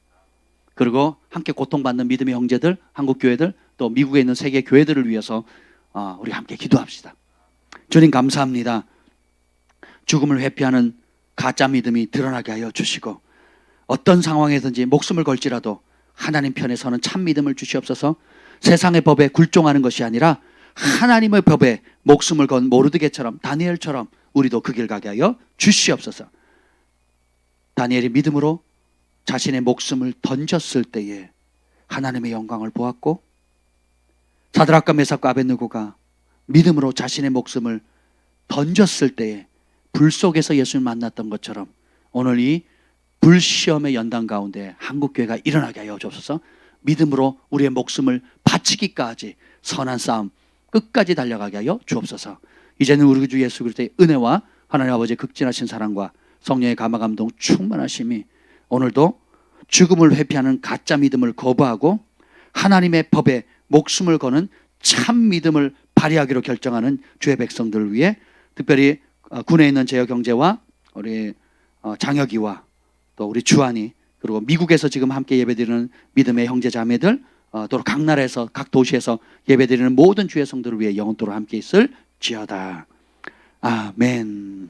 그리고 함께 고통받는 믿음의 형제들, 한국교회들, 또 미국에 있는 세계 교회들을 위해서 우리 함께 기도합시다. 주님 감사합니다. 죽음을 회피하는 가짜 믿음이 드러나게 하여 주시고, 어떤 상황에든지 목숨을 걸지라도 하나님 편에 서는 참 믿음을 주시옵소서. 세상의 법에 굴종하는 것이 아니라 하나님의 법에 목숨을 건 모르드게처럼, 다니엘처럼 우리도 그 길 가게 하여 주시옵소서. 다니엘이 믿음으로 자신의 목숨을 던졌을 때에 하나님의 영광을 보았고, 사드락과 메삭과 아벳느고가 믿음으로 자신의 목숨을 던졌을 때에 불 속에서 예수를 만났던 것처럼 오늘 이 불시험의 연단 가운데 한국교회가 일어나게 하여 주옵소서. 믿음으로 우리의 목숨을 바치기까지 선한 싸움 끝까지 달려가게 하여 주옵소서. 이제는 우리 주 예수 그리스도의 은혜와 하나님 아버지의 극진하신 사랑과 성령의 감화감동 충만하심이 오늘도 죽음을 회피하는 가짜 믿음을 거부하고 하나님의 법에 목숨을 거는 참 믿음을 발휘하기로 결정하는 주의 백성들을 위해, 특별히 군에 있는 제어 경제와 우리 장혁이와 또 우리 주한이, 그리고 미국에서 지금 함께 예배드리는 믿음의 형제 자매들, 또 각 나라에서 각 도시에서 예배드리는 모든 주의 성들을 위해 영원토록 함께 있을지어다. 아멘.